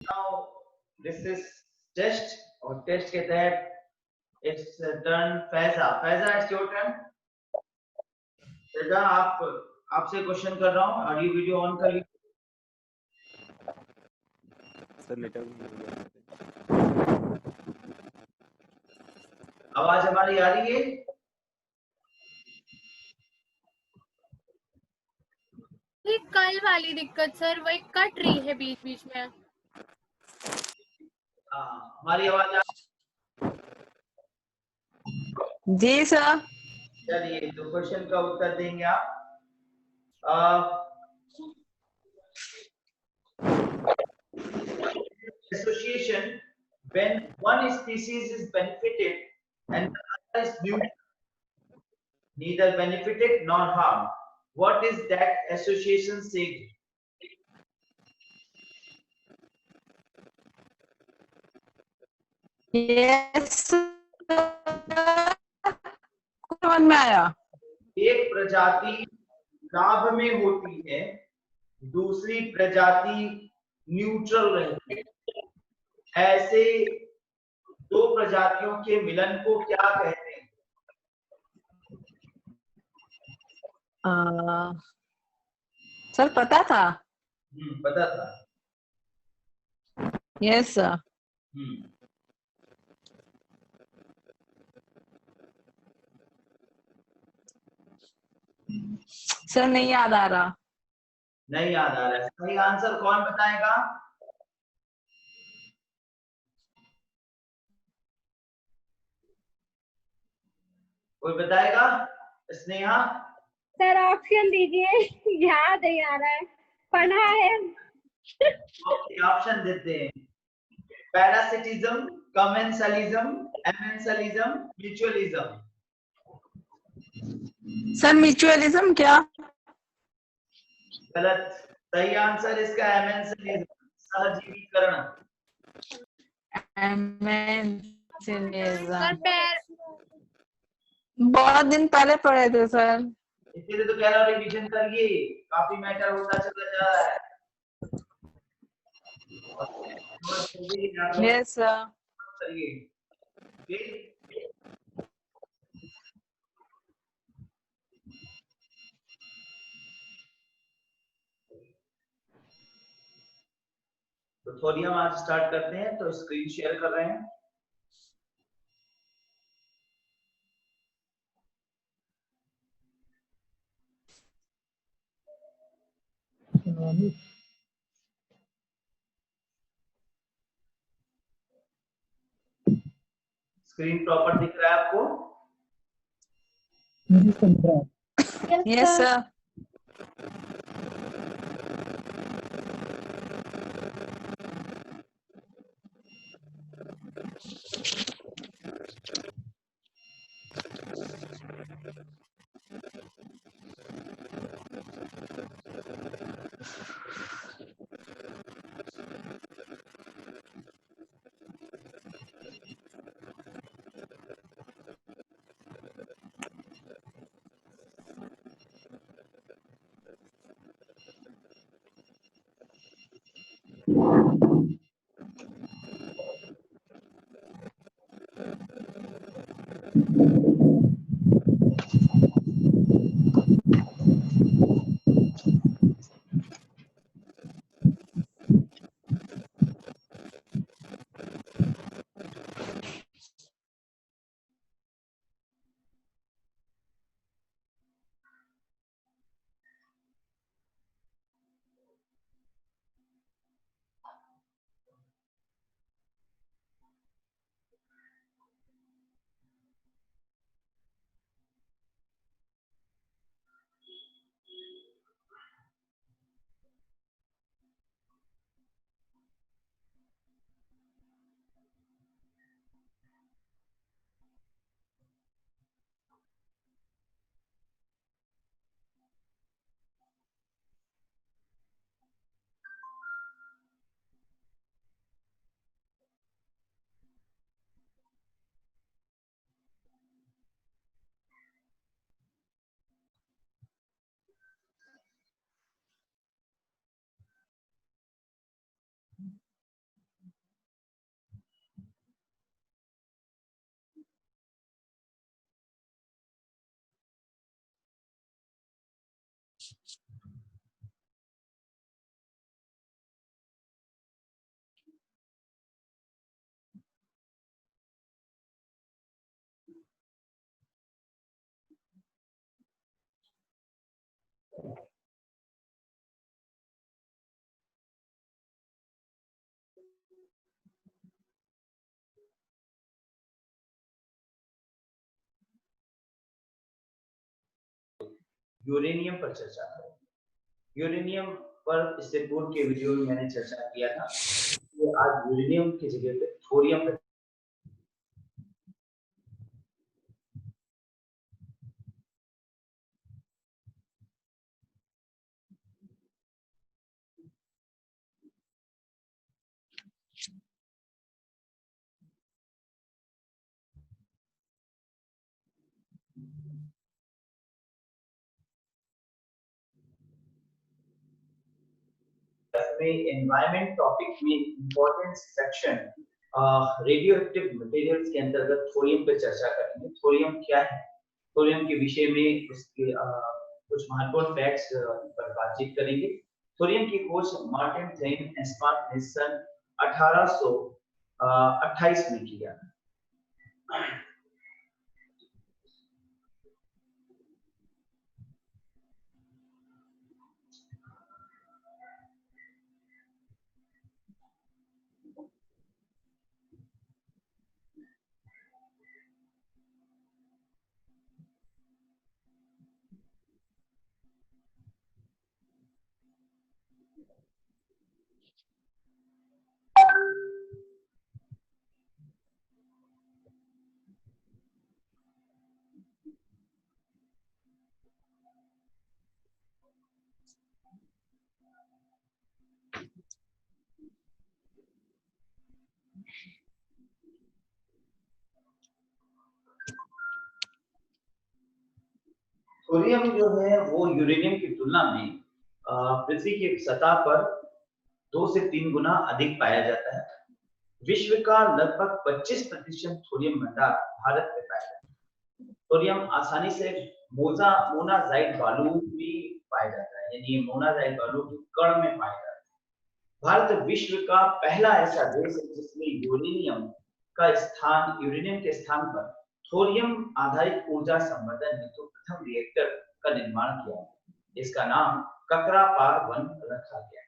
Now this is test और test के तहत it's turn Faiza Faiza it's your turn Faiza आप आपसे क्वेश्चन कर रहा हूँ और ये वीडियो ऑन कर लीजिए सर नेटवर्क आवाज हमारी आ रही है कल वाली दिक्कत सर वही कट रही है बीच बीच में हमारी आवाज आ जी सर चलिए तो क्वेश्चन का उत्तर देंगे आप association when one species is benefited and the other is neutral, neither benefited nor harmed. What is that association saying? Yes समझ में आया एक प्रजाति लाभ में होती है दूसरी प्रजाति न्यूट्रल रहती है ऐसे दो प्रजातियों के मिलन को क्या कहते हैं सर पता था पता था यस सर सर नहीं याद आ रहा नहीं याद आ रहा है सही आंसर कौन बताएगा कोई बताएगा स्नेहा सर ऑप्शन दीजिए याद नहीं आ रहा है पढ़ा है ऑप्शन देते हैं parasitism commensalism amensalism mutualism sir mutualism क्या गलत सही आंसर इसका एमेंसलिज्म सहजीवीकरण बहुत दिन पहले पढ़े थे सर इसलिए तो कह रहा हूँ रिवीजन करिए काफी मैटर होता चला जा रहा है यस सर करिए तो थोड़ी हम आज स्टार्ट करते हैं तो स्क्रीन शेयर कर रहे हैं स्क्रीन प्रॉपर दिख रहा है आपको यस सर यूरेनियम पर चर्चा करेंगे। यूरेनियम पर इससे पूर्व के वीडियो में मैंने चर्चा किया था, तो आज यूरेनियम की जगह पे थोरियम पर एनवायरमेंट टॉपिक में important section radio active materials के अंतर्गत थोरियम पर चर्चा करेंगे। थोरियम क्या है, थोरियम के विषय में उसके कुछ महत्वपूर्ण फैक्ट्स पर बातचीत करेंगे। थोरियम की खोज मार्टिन थेन एस्पार्ट ने सन 1828 में किया। थोरियम जो है वो यूरेनियम की तुलना में पृथ्वी की सतह पर 2 से 3 गुना अधिक पाया जाता है। विश्व का लगभग 25% थोरियम भंडार भारत में पाया जाता है। थोरियम आसानी से मोनाजाइट बालू में पाया जाता है, यानी मोनाजाइट बालू के कण में पाया जाता है। भारत विश्व का पहला ऐसा देश है जिसने यूरेनियम के स्थान पर थोरियम आधारित ऊर्जा संवर्धन हेतु प्रथम रिएक्टर का निर्माण किया है। इसका नाम ककरापार 1 रखा गया है।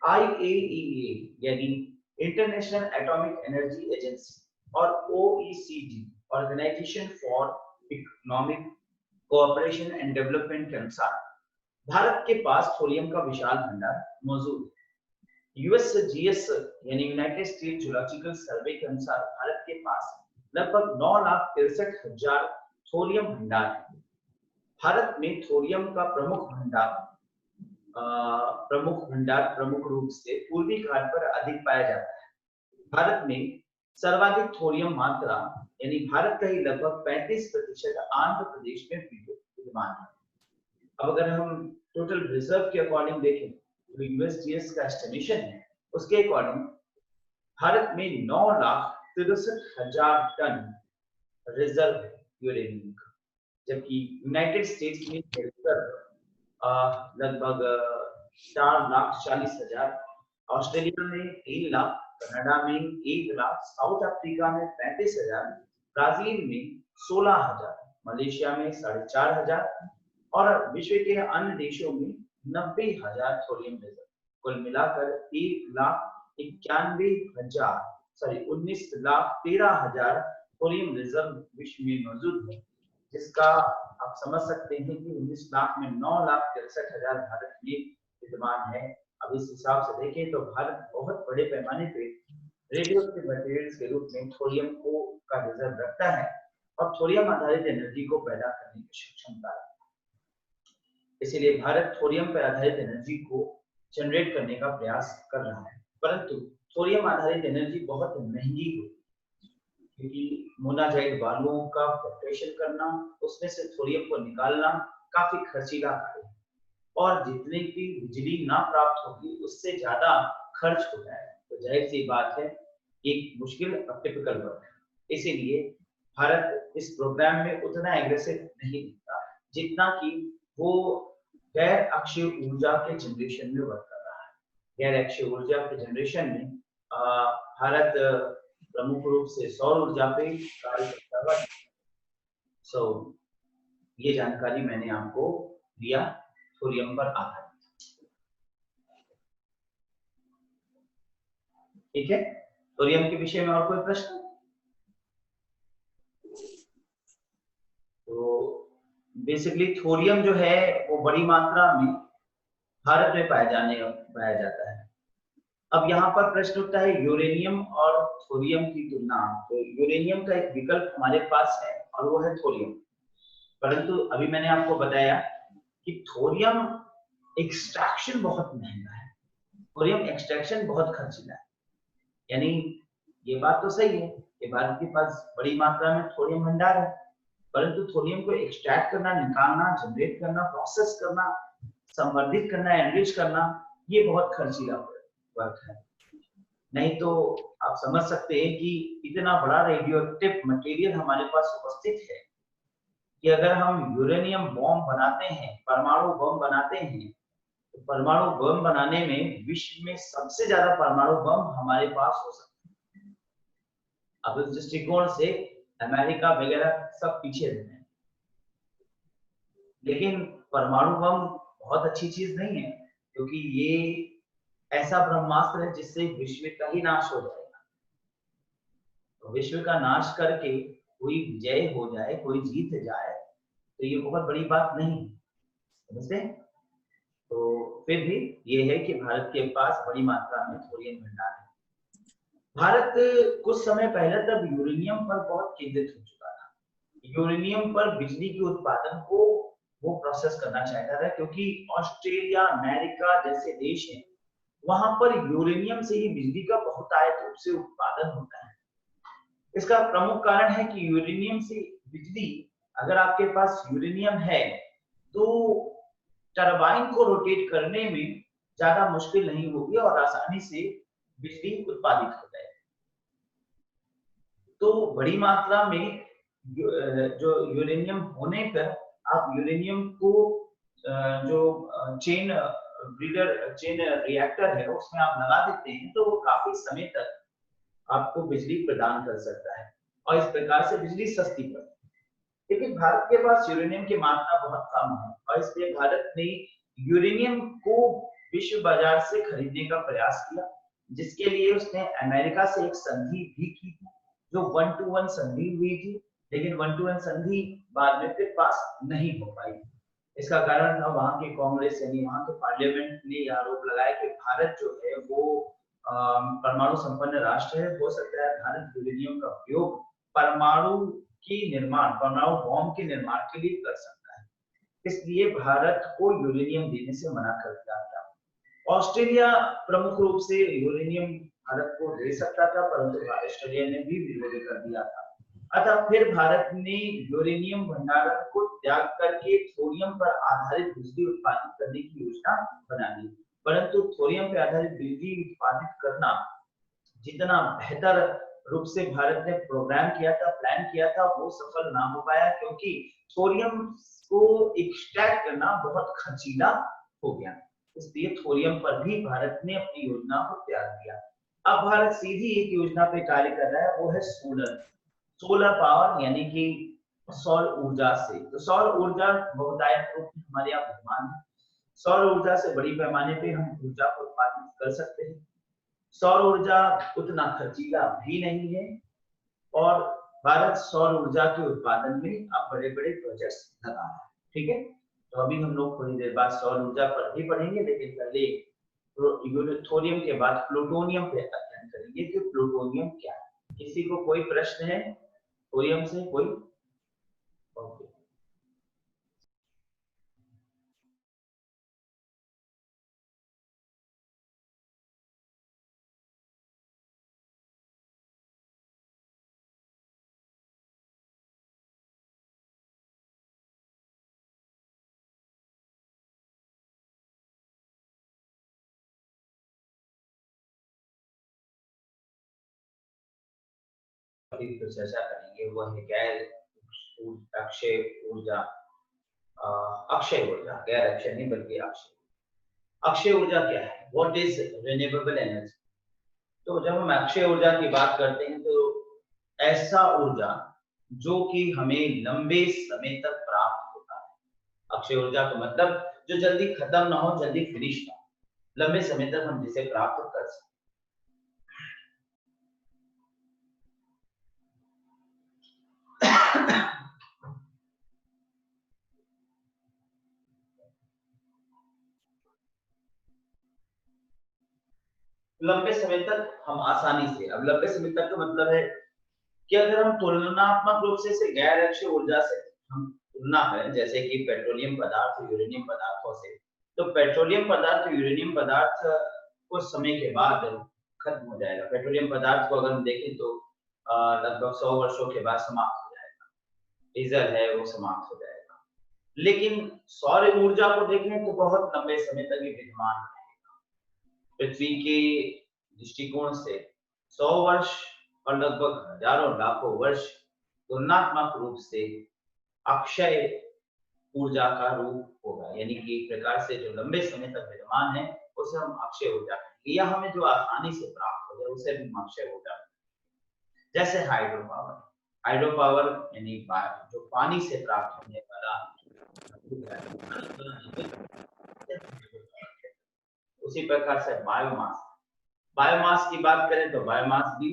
IAEA यानी इंटरनेशनल एटॉमिक एनर्जी एजेंसी और OECD Organisation for Economic Cooperation and Development के अनुसार भारत के पास थोरियम का विशाल भंडार मौजूद है। USGS यानी यूनाइटेड स्टेट जियोलॉजिकल सर्वे के अनुसार भारत के पास लगभग 9,63,000 थोरियम भंडार है। भारत में थोरियम का प्रमुख रूप से पूर्वी घाट पर अधिक पाया जाता है। भारत में सर्वाधिक थोरियम मात्रा यानी भारत का ही लगभग 35% आंध्र प्रदेश में विद्यमान है। अब अगर हम टोटल रिजर्व के अकॉर्डिंग देखें तो यूएसजीएस का एस्टिमेशन है, उसके अकॉर्डिंग भारत में 9,63,000 टन रिजर्व है यूरेनियम का, जबकि यूनाइटेड स्टेट्स में लगभग 4,40,000, ऑस्ट्रेलिया में 3 लाख, कनाडा में 1 लाख, साउथ अफ्रीका में 35,000, ब्राजील में 16,000, मलेशिया में 4,500 और विश्व के अन्य देशों में 90,000 थोरियम रिजर्व। कुल मिलाकर 19,13,000 थोरियम रिजर्व विश्व में मौजूद है, जिसका आप समझ सकते हैं कि 19 लाख में 9,63,000 भारत में विद्यमान है। अब इस हिसाब से देखें तो भारत बहुत बड़े पैमाने पे रेडियोएक्टिव मटेरियल्स के रूप में थोरियम का रिजर्व रखता है और थोरियम आधारित एनर्जी को पैदा करने की क्षमता है। इसीलिए भारत थोरियम पर आधारित एनर्जी को जनरेट करने का प्रयास कर रहा है, परंतु थोरियम आधारित एनर्जी बहुत महंगी है, क्योंकि मोनाजाइट बालुओं का प्रिपरेशन करना, उसमें से थोरियम को निकालना काफी खर्चीला कार्य है और जितनी की बिजली ना प्राप्त होगी उससे ज्यादा खर्च होता है, तो जाहिर सी बात है एक मुश्किल और टिपिकल वर्क है। इसीलिए भारत इस प्रोग्राम में उतना एग्रेसिव नहीं दिखता जितना कि वो गैर अक्षीय ऊर्जा के जनरेशन में वर्क कर रहा है। गैर अक्षीय ऊर्जा के जनरेशन में भारत प्रमुख रूप से सौर ऊर्जा पे कार्य करता है। ये जानकारी मैंने आपको दिया थोरियम पर आधारित। ठीक है, थोरियम के विषय में और कोई प्रश्न? तो बेसिकली थोरियम जो है वो बड़ी मात्रा में भारत में पाया जाता है। अब यहाँ पर प्रश्न उठता है यूरेनियम और थोरियम की तुलना। तो यूरेनियम का एक विकल्प हमारे पास है और वो है थोरियम, परंतु अभी मैंने आपको बताया कि थोरियम एक्सट्रैक्शन बहुत महंगा है, थोरियम एक्सट्रैक्शन बहुत खर्चीला है। यानी ये बात तो सही है कि भारत के पास बड़ी मात्रा में थोरियम भंडार है, परंतु थोरियम को एक्सट्रैक्ट करना, निकालना, जनरेट करना, प्रोसेस करना, संवर्धित करना, एनरिच करना, ये बहुत खर्चीला वर्क है। नहीं तो आप समझ सकते हैं कि इतना बड़ा रेडियो एक्टिव मटेरियल हमारे पास उपस्थित है कि अगर हम यूरेनियम बॉम्ब बनाते हैं, परमाणु बम बनाते हैं, तो परमाणु बम बनाने में विश्व में सबसे ज्यादा परमाणु बम हमारे पास हो सकते हैं। अब इस दृष्टिकोण से अमेरिका वगैरह सब पीछे रहते हैं, लेकिन परमाणु बम बहुत अच्छी चीज नहीं है, क्योंकि ये ऐसा ब्रह्मास्त्र है जिससे विश्व का ही नाश हो जाएगा। तो विश्व का नाश करके कोई विजय हो जाए, कोई जीत जाए, तो ये बहुत बड़ी बात नहीं है, समझते? तो फिर भी ये है कि भारत के पास बड़ी मात्रा में थोरियम भंडार है। भारत कुछ समय पहले तक यूरेनियम पर बहुत केंद्रित हो चुका था। यूरेनियम पर बिजली के उत्पादन को वो प्रोसेस करना चाहता था, क्योंकि ऑस्ट्रेलिया, अमेरिका जैसे देश हैं, वहां पर यूरेनियम से ही बिजली का बहुतायत रूप से उत्पादन होता है। इसका प्रमुख कारण है कि यूरेनियम से बिजली, अगर आपके पास यूरेनियम है तो टरबाइन को रोटेट करने में ज्यादा मुश्किल नहीं होगी और आसानी से बिजली उत्पादित हो जाएगी। तो बड़ी मात्रा में जो यूरेनियम होने पर आप यूरेनियम को जो चेन रिएक्टर है उसमें आप लगा देते हैं, तो वो काफी समय तक आपको बिजली प्रदान कर सकता है और इस प्रकार से बिजली सस्ती पड़ती है। लेकिन भारत के पास यूरेनियम की मात्रा बहुत कम है और इसलिए भारत ने यूरेनियम को विश्व बाजार से खरीदने का प्रयास किया, जिसके लिए उसने अमेरिका से एक संधि भी की थी, जो 1-to-1 संधि हुई थी, लेकिन 1-to-1 संधि बाद में फिर पास नहीं हो पाई। इसका कारण था वहां के कांग्रेस यानी वहां के पार्लियामेंट ने आरोप लगाया कि भारत जो है वो परमाणु संपन्न राष्ट्र है, हो सकता है भारत यूरेनियम का उपयोग परमाणु की निर्माण, परमाणु बॉम्ब के निर्माण के लिए कर सकता है, इसलिए भारत को यूरेनियम देने से मना कर दिया गया। ऑस्ट्रेलिया प्रमुख रूप से यूरेनियम भारत को दे सकता था, परंतु ऑस्ट्रेलिया ने भी विरोध कर दिया था। अतः फिर भारत ने यूरेनियम भंडारण को त्याग करके थोरियम पर आधारित बिजली उत्पादित करने की योजना बना ली, परंतु थोरियम पर आधारित बिजली उत्पादित करना जितना बेहतर रूप से भारत ने प्रोग्राम किया था, प्लान किया था, वो सफल ना हो पाया, क्योंकि थोरियम को एक्सट्रैक्ट करना बहुत खर्चीला हो गया। इसलिए थोरियम पर भी भारत ने अपनी योजना को त्याग दिया। अब भारत सीधी एक योजना पे कार्य कर रहा है, वो है सोलर पावर, यानी कि सौर ऊर्जा से। तो सौर ऊर्जा बहुतायत रूप में हमारे यहाँ विद्यमान है। सौर ऊर्जा से बड़ी पैमाने पे हम ऊर्जा को उत्पादित कर सकते हैं। सौर ऊर्जा उतना खर्चीला भी नहीं है और भारत सौर ऊर्जा के उत्पादन में अब बड़े-बड़े प्रोजेक्ट्स लगा रहा है। ठीक है, तो अभी हम लोग थोड़ी देर बाद सौर ऊर्जा पर भी पढ़ेंगे, लेकिन पहले थोरियम के बाद प्लूटोनियम पे अध्ययन करेंगे कि प्लूटोनियम क्या है। किसी को कोई प्रश्न है थोरियम से? कोई? ओके। अभी जो चर्चा करेंगे वो है गैर अक्षय ऊर्जा, अक्षय ऊर्जा, गैर अक्षय नहीं बल्कि अक्षय। अक्षय ऊर्जा क्या है? What is renewable energy? तो जब हम अक्षय ऊर्जा की बात करते हैं तो ऐसा ऊर्जा जो कि हमें लंबे समय तक प्राप्त होता है। अक्षय ऊर्जा का मतलब जो जल्दी खत्म ना हो, जल्दी फिनिश ना हो, लंबे समय तक हम जिसे प्राप्त कर सकते। लंबे समय तक हम आसानी से, अब लंबे समय तक का मतलब है कि अगर हम तुलनात्मक रूप से इसे गैर अक्षय ऊर्जा से हम तुलना करें, जैसे कि पेट्रोलियम पदार्थ यूरेनियम पदार्थों से, तो पेट्रोलियम पदार्थ यूरेनियम पदार्थ कुछ समय के बाद खत्म हो जाएगा। पेट्रोलियम पदार्थ को अगर हम देखें तो लगभग 100 वर्षों के बाद समाप्त हो जाएगा। डीजल है वो समाप्त हो जाएगा। लेकिन सौर ऊर्जा को देखें तो बहुत लंबे समय तक ये विद्यमान रहेगा। पृथ्वी के दृष्टिकोण से 100 वर्ष और लगभग हजारों लाखों वर्ष तुलनात्मक रूप से अक्षय ऊर्जा का रूप होगा, यानी कि एक प्रकार से जो लंबे समय तक विद्यमान है उसे हम अक्षय ऊर्जा कहेंगे, या हमें जो आसानी से प्राप्त हो जाए उसे भी हम अक्षय ऊर्जा कहेंगे। जैसे हाइड्रो पावर, हाइड्रो पावर यानी जो पानी से प्राप्त होने वाला, उसी प्रकार से बायोमास, बायोमास की बात करें तो बायोमास भी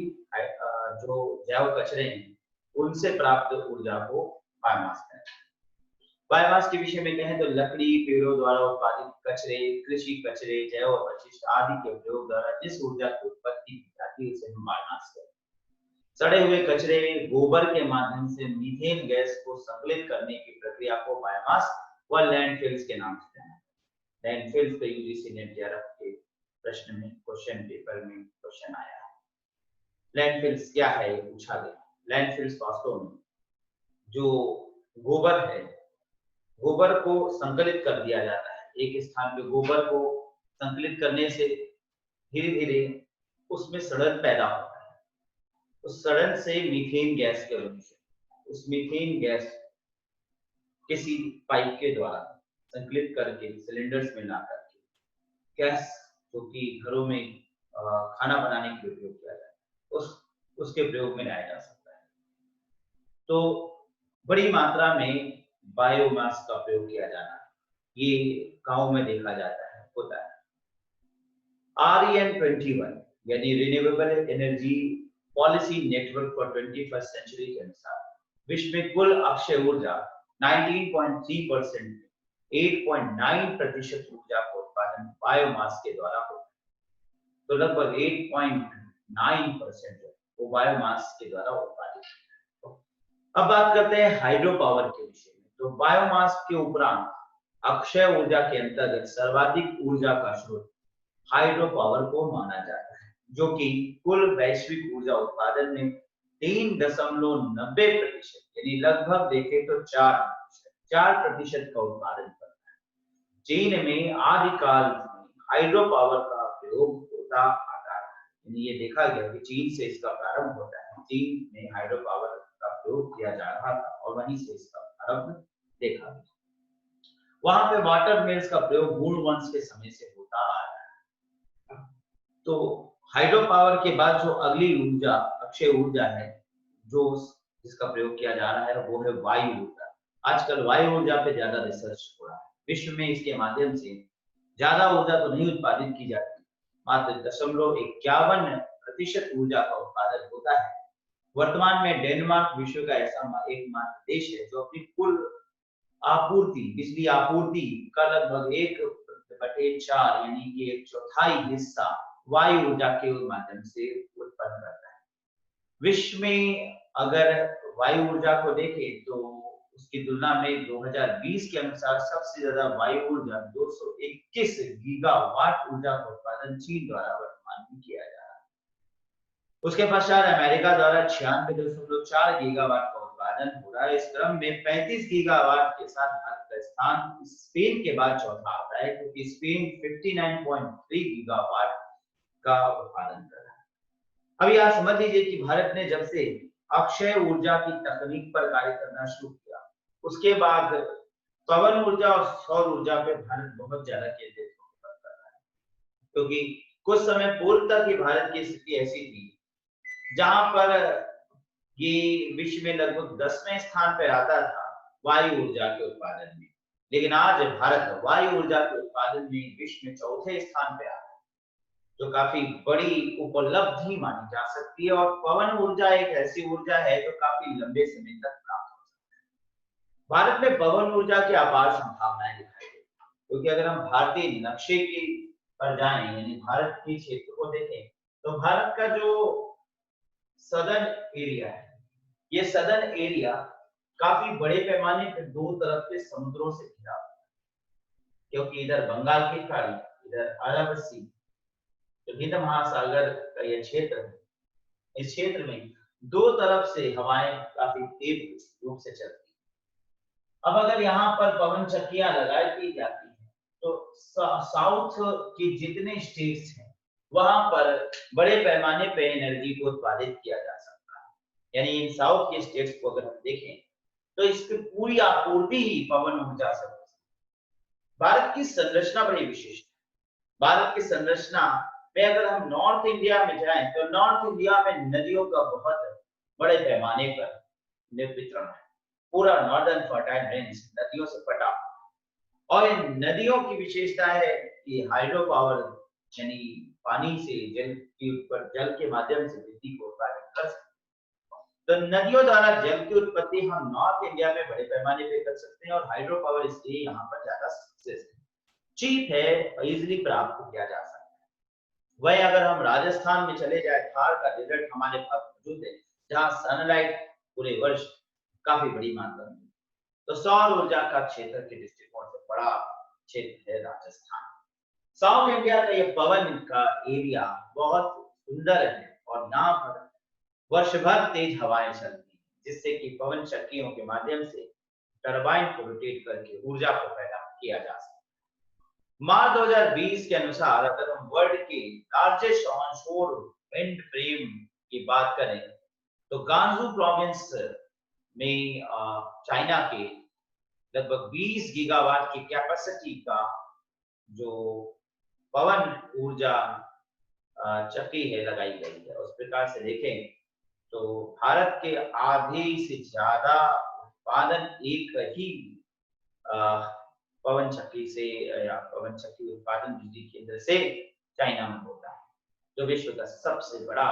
जो जैव कचरे हैं उनसे प्राप्त ऊर्जा को बायोमास कहते हैं। बायोमास के विषय में कहें तो लकड़ी, पेड़ों द्वारा उत्पादित कचरे, कृषि कचरे, जैव अपशिष्ट आदि के प्रयोग द्वारा जिस ऊर्जा की उत्पत्ति की जाती है उसे हम बायोमास कहते हैं। सड़े हुए कचरे, गोबर के माध्यम से मीथेन गैस को संकलित करने की प्रक्रिया को बायोमास व लैंडफिल्स के नाम से जाना जाता है। लैंडफिल्स पे यूजीसी नेट 11 के प्रश्न में, क्वेश्चन पेपर में क्वेश्चन आया है। लैंडफिल्स क्या है ये पूछा गया। लैंडफिल्स वास्तव में जो गोबर है, गोबर को संकलित कर दिया जाता है। एक स्थान पे गोबर को संकलित करने से धीरे धीरे उसमें सड़न पैदा होता है। उस सड़न से मीथेन गैस के रूप में, उस मीथेन गैस किसी पाइप के द्वारा संकलित करके सिलेंडर्स में ला करके गैस जो कि घरों में खाना बनाने के लिए उपयोग किया जाता है उसके प्रयोग में लाया जा सकता है। तो बड़ी मात्रा में बायोमास का प्रयोग किया जाना ये गांव में देखा जाता है, होता है। REN21 यानी Renewable Energy Policy Network for 21st Century के अनुसार विश्व में कुल अक्षय ऊर्जा 19.3%, 8.9% ऊर्जा का उत्पादन बायोमास के द्वारा होता है। तो लगभग 8.9% वो बायोमास के द्वारा उत्पादित होता है। अब बात करते हैं हाइड्रो पावर के विषय में। तो बायोमास के उपरांत अक्षय ऊर्जा के अंतर्गत सर्वाधिक ऊर्जा का स्रोत हाइड्रो पावर को माना जाता है, जो कि कुल वैश्विक ऊर्जा उत्पादन में 3.90% यानी लगभग देखें तो 4% का उत्पादन करता है। चीन में आदिकाल में हाइड्रो पावर का प्रयोग होता आता है, यानी ये देखा गया कि चीन से इसका प्रारंभ होता है। चीन में हाइड्रो पावर का प्रयोग किया जा रहा था और वहीं से इसका प्रारंभ देखा गया। वहां पे वाटर मिल्स का प्रयोग गूढ़ वंश के समय से होता आ रहा है। तो हाइड्रो पावर के बाद जो अगली ऊर्जा अक्षय ऊर्जा है जो जिसका प्रयोग किया जा रहा है वो है वायु ऊर्जा। आजकल वायु ऊर्जा पे ज्यादा रिसर्च हो रहा है। विश्व में इसके माध्यम से ज्यादा ऊर्जा तो नहीं उत्पादित की जाती, मात्र 0.51% ऊर्जा का उत्पादन होता है। वर्तमान में डेनमार्क विश्व का ऐसा एकमात्र देश है जो अपनी कुल आपूर्ति, बिजली आपूर्ति का लगभग 1/4 यानी कि 1/4 हिस्सा वायु ऊर्जा के माध्यम से उत्पन्न करता है। विश्व में अगर वायु ऊर्जा को देखें तो उसकी तुलना में 2020 के अनुसार सबसे ज्यादा वायु ऊर्जा 221 गीगावाट ऊर्जा का उत्पादन चीन द्वारा वर्तमान में किया जा रहा है। उसके पश्चात अमेरिका द्वारा 96.4 गीगावाट का उत्पादन हो रहा है। इस क्रम में 35 गीगावाट के साथ भारत का स्थान स्पेन के बाद चौथा आता है, क्योंकि स्पेन 59.3 गीगावाट का उत्पादन कर रहा है। अब यह समझ लीजिए कि भारत ने जब से अक्षय ऊर्जा की तकनीक पर कार्य करना शुरू किया, उसके बाद पवन ऊर्जा और सौर ऊर्जा पे भारत बहुत ज्यादा केंद्रित होकर कर रहा है। क्योंकि कुछ समय पूर्व तक ही भारत की स्थिति ऐसी थी जहां पर ये विश्व में लगभग 10वें स्थान पर आता था वायु ऊर्जा के उत्पादन में, लेकिन आज भारत वायु ऊर्जा के उत्पादन में विश्व में 4थे स्थान पर आता है, जो काफी बड़ी उपलब्धि मानी जा सकती है। और पवन ऊर्जा एक ऐसी ऊर्जा है जो काफी लंबे समय तक प्राप्त हो सकती है। भारत में पवन ऊर्जा की अपार संभावनाएं दिखाई देती हैं, क्योंकि अगर हम भारतीय नक्शे की पर जाएं, यानी भारत के क्षेत्र को देखें, तो भारत का जो सदर्न एरिया है, ये सदर्न एरिया काफी बड़े पैमाने पर दो तरफ के समुद्रों से घिरा हुआ है, क्योंकि इधर बंगाल की खाड़ी, इधर अरब सी, तो हिंद महासागर का यह क्षेत्र है। इस क्षेत्र में दो तरफ से हवाएं काफी तेज रूप से चलती हैं। अब अगर यहाँ पर पवन चक्कियां लगाई की जाती हैं, तो साउथ के जितने स्टेट्स हैं वहां पर बड़े पैमाने पे एनर्जी को उत्पादित किया जा सकता है। यानी इन साउथ के स्टेट्स को अगर हम देखें तो इसकी पूरी आपूर्ति ही पवन ऊर्जा से होती है। भारत की संरचना बड़ी विशेष है। भारत की संरचना में अगर हम नॉर्थ इंडिया में जाएं तो नॉर्थ इंडिया में नदियों का बहुत बड़े पैमाने पर वितरण है। पूरा नॉर्दर्न फर्टाइल रेंज नदियों से पटा, और इन नदियों की विशेषता है कि हाइड्रो पावर, यानी पानी से जल के ऊपर जल के माध्यम से बिजली को उत्पादित कर सकते हैं। तो नदियों द्वारा जल की उत्पत्ति हम नॉर्थ इंडिया में बड़े पैमाने पर कर सकते हैं, और हाइड्रो पावर इसलिए यहाँ पर ज्यादा सक्सेस है, चीप है, इजिली प्राप्त किया जा सकता है। वही अगर हम राजस्थान में चले जाए, थार का डेजर्ट हमारे पास मौजूद है, जहाँ सनलाइट पूरे वर्ष काफी बड़ी मात्रा में, तो सौर ऊर्जा का क्षेत्र के दृष्टिकोण से बड़ा क्षेत्र है राजस्थान। साउथ इंडिया का ये पवन का एरिया बहुत सुंदर है, और यहाँ पर वर्ष भर तेज हवाएं चलती हैं, जिससे कि पवन चक्कियों के माध्यम से टरबाइन को रोटेट करके ऊर्जा को पैदा किया जा सकता है। मार्च 2020 के अनुसार अगर हम वर्ल्ड के लार्जेस्ट ऑनशोर विंड फ्रेम की बात करें, तो गांजू प्रोविंस में चाइना के लगभग 20 गीगावाट की कैपेसिटी का जो पवन ऊर्जा चक्की है लगाई गई है। उस प्रकार से देखें तो भारत के आधे से ज्यादा उत्पादन एक ही पवन चक्की से या पवन चक्की उत्पादन बिजली केंद्र से चाइना में होता है, जो विश्व का सबसे बड़ा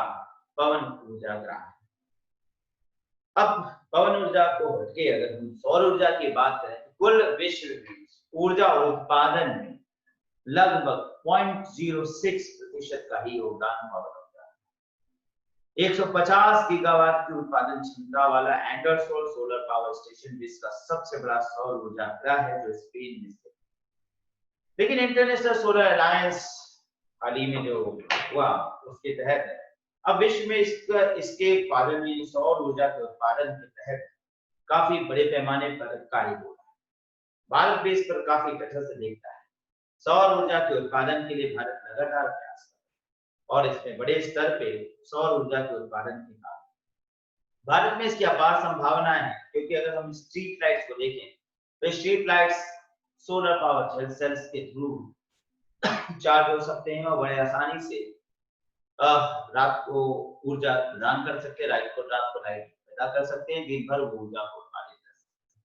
पवन ऊर्जा ग्राहक है। अब पवन ऊर्जा को हटके अगर हम सौर ऊर्जा की बात करें तो कुल विश्व ऊर्जा उत्पादन में लगभग 0.06% का ही योगदान पवन ऊर्जा है। 150 गीगावाट की उत्पादन क्षमता वाला एंडरसोल सोलर पावर स्टेशन विश्व का सबसे बड़ा सौर ऊर्जा ग्रह है, जो स्पेन में स्थित है। लेकिन इंटरनेशनल सोलर अलायंस हाल ही में जो हुआ उसके तहत अब विश्व में इसके उत्पादन में सौर ऊर्जा के उत्पादन के तहत काफी बड़े पैमाने पर कार्य हो रहा है। भारत भी इस पर काफी कठोर से देखता है। सौर ऊर्जा के उत्पादन के लिए भारत लगातार प्रयास कर रहा है, और इसमें बड़े स्तर पे सौर ऊर्जा के उत्पादन के कारण भारत में इसकी अपार संभावनाएं हैं। क्योंकि अगर हम स्ट्रीट लाइट्स को देखें तो street lights solar power cells के थ्रू चार्ज हो सकते हैं, और बड़े आसानी से रात को ऊर्जा प्रदान कर सकते हैं, रात को लाइट पैदा कर सकते हैं, दिन भर ऊर्जा को उत्पादित कर सकते हैं।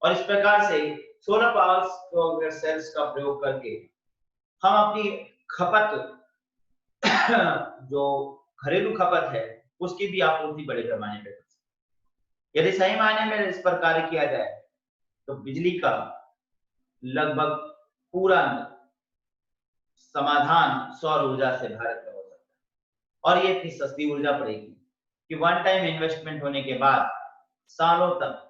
और इस प्रकार से सोलर पावर सेल्स का प्रयोग करके हम अपनी खपत जो घरेलू खपत है उसकी भी आपूर्ति बड़े पैमाने पर कर सकते हैं। यदि सही मायने में इस पर कार्य किया जाए तो बिजली का लगभग पूरा समाधान सौर ऊर्जा से भारत में हो सकता है, और ये इतनी सस्ती ऊर्जा पड़ेगी कि वन टाइम इन्वेस्टमेंट होने के बाद सालों तक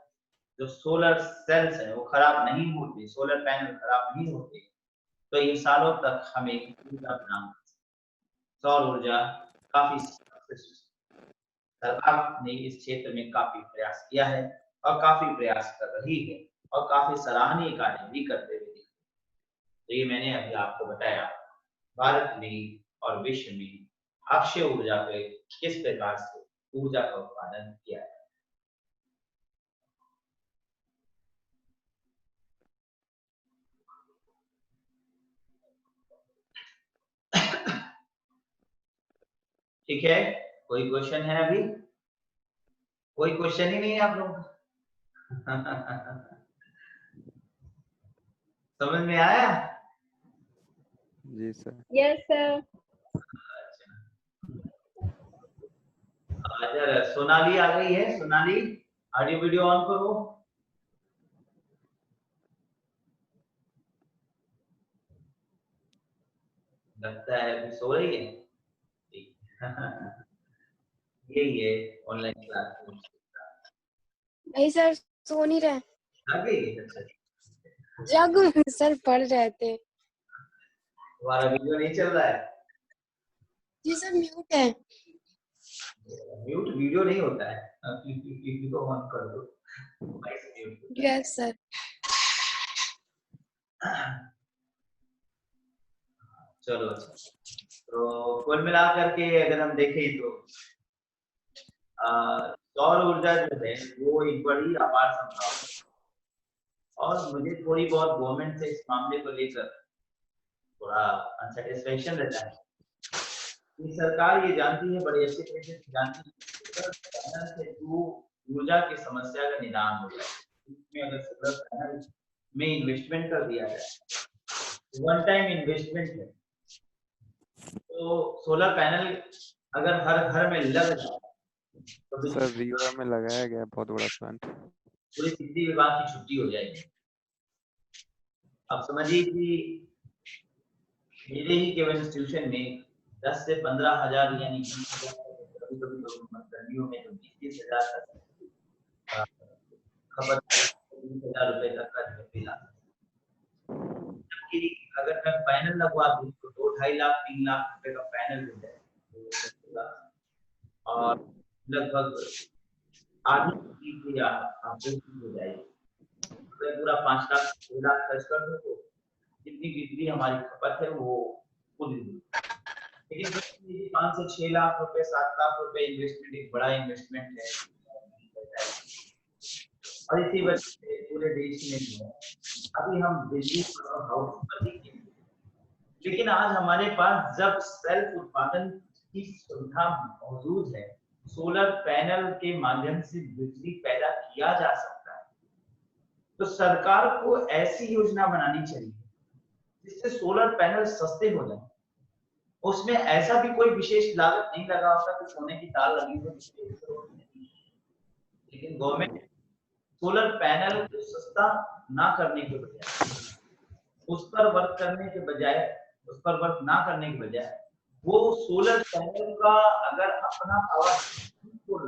जो सोलर सेल्स है वो खराब नहीं होते, सोलर पैनल खराब नहीं होते, तो ये सालों तक हमें ऊर्जा प्रदान कर सकते। सौर ऊर्जा काफी सरकार ने इस क्षेत्र में काफी प्रयास किया है और काफी प्रयास कर रही है, और काफी सराहनीय कार्य भी करते हुए दिखते हैं। तो ये मैंने अभी आपको बताया भारत में और विश्व में अक्षय ऊर्जा पे किस प्रकार से ऊर्जा का उत्पादन किया है। ठीक है, कोई क्वेश्चन है? अभी कोई क्वेश्चन ही नहीं है आप लोग समझ में आया? जी सर। Yes sir. अच्छा, सोनाली आ गई है। सोनाली, ऑडियो वीडियो ऑन करो। लगता है अभी सो रही है? यही है ऑनलाइन क्लास। नहीं सर, सो नहीं रहे। आ गई है? अच्छा, जग सर पढ़ रहे थे। तुम्हारा वीडियो नहीं चल रहा है? जी सर, म्यूट है। म्यूट वीडियो नहीं होता है, वीडियो ऑन कर दो। Voice mute. Yes sir. चलो अच्छा, तो कुल मिलाकर के अगर हम देखें तो सौर ऊर्जा जो है वो एक बड़ी अपार संभावना है। और मुझे थोड़ी बहुत गवर्नमेंट से इस मामले को लेकर थोड़ा अनसेटिस्फेक्शन रहता है कि सरकार ये जानती है, बड़ी अच्छी तरीके से जानती है कि पैनल से जो ऊर्जा की समस्या का निदान हो जाए, इसमें अगर सोलर पैनल में इन्वेस्टमेंट कर दिया जाए, वन टाइम इन्वेस्टमेंट है, तो सोलर पैनल अगर हर घर में लग जाए तो सर रीवा में लगाया गया बहुत बड़ा प्लांट। पूरी बिजली विभाग की छुट्टी हो जाएगी। अब समझिए कि मेरे ही केवल इंस्टीट्यूशन में 10 से 15,000 यानी 20,000, कभी-कभी गर्मियों में तो 20,000 तक खपत 20,000 रुपए तक का बिल आता है। जबकि अगर मैं पैनल लगवा दूं तो 2-2.5 लाख 3 लाख रुपए का पैनल हो जाए और लगभग आधी की आपूर्ति हो जाएगी। अगर पूरा 5 लाख 6 लाख खर्च कर दो तो जितनी बिजली हमारी खपत है वो पूरी होगी। लेकिन 5 से 6 लाख रुपए 7 लाख रुपए इन्वेस्टमेंट एक बड़ा इन्वेस्टमेंट है और इसी वजह से पूरे देश में जो है अभी हम बिजली हाउस पर देखेंगे। लेकिन आज हमारे पास जब सेल्फ उत्पादन की सुविधा मौजूद है, सोलर पैनल के माध्यम से बिजली पैदा किया जा सकता है, तो सरकार को ऐसी योजना बनानी चाहिए जिससे सोलर पैनल सस्ते हो जाए। उसमें ऐसा भी कोई विशेष लागत नहीं लगा होता कि सोने की तार लगी हो, लेकिन गवर्नमेंट सोलर पैनल को सस्ता ना करने के बजाय, उस पर वर्क ना करने के बजाय वो सोलर पैनल का अगर अपना पावर तो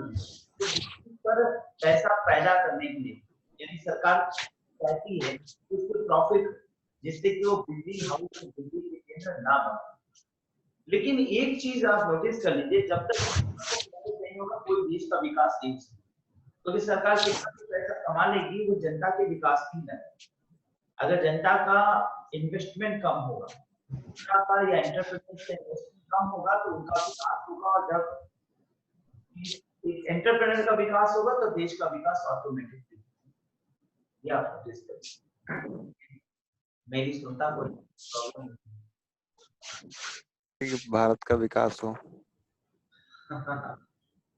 पर पैसा पैदा करने के लिए, यानी सरकार चाहती है उसको प्रॉफिट, जिससे कि वो बिजली हाउस बिजली के केंद्र ना बने। लेकिन एक चीज आप नोटिस कर लीजिए, जब तक नहीं होगा कोई देश का विकास नहीं हो सकता। क्योंकि सरकार कितना पैसा कमा लेगी वो जनता के विकास की नहीं। अगर जनता का इन्वेस्टमेंट कम होगा, जनता का या एंटरप्रेन्योर्स का इन्वेस्टमेंट कम होगा तो उनका विकास होगा, और जब एंटरप्रेन्योर का विकास होगा तो देश का विकास ऑटोमेटिकली। ये आप नोटिस करिए। मेरी सुनता कोई प्रॉब्लम कि भारत का विकास हो।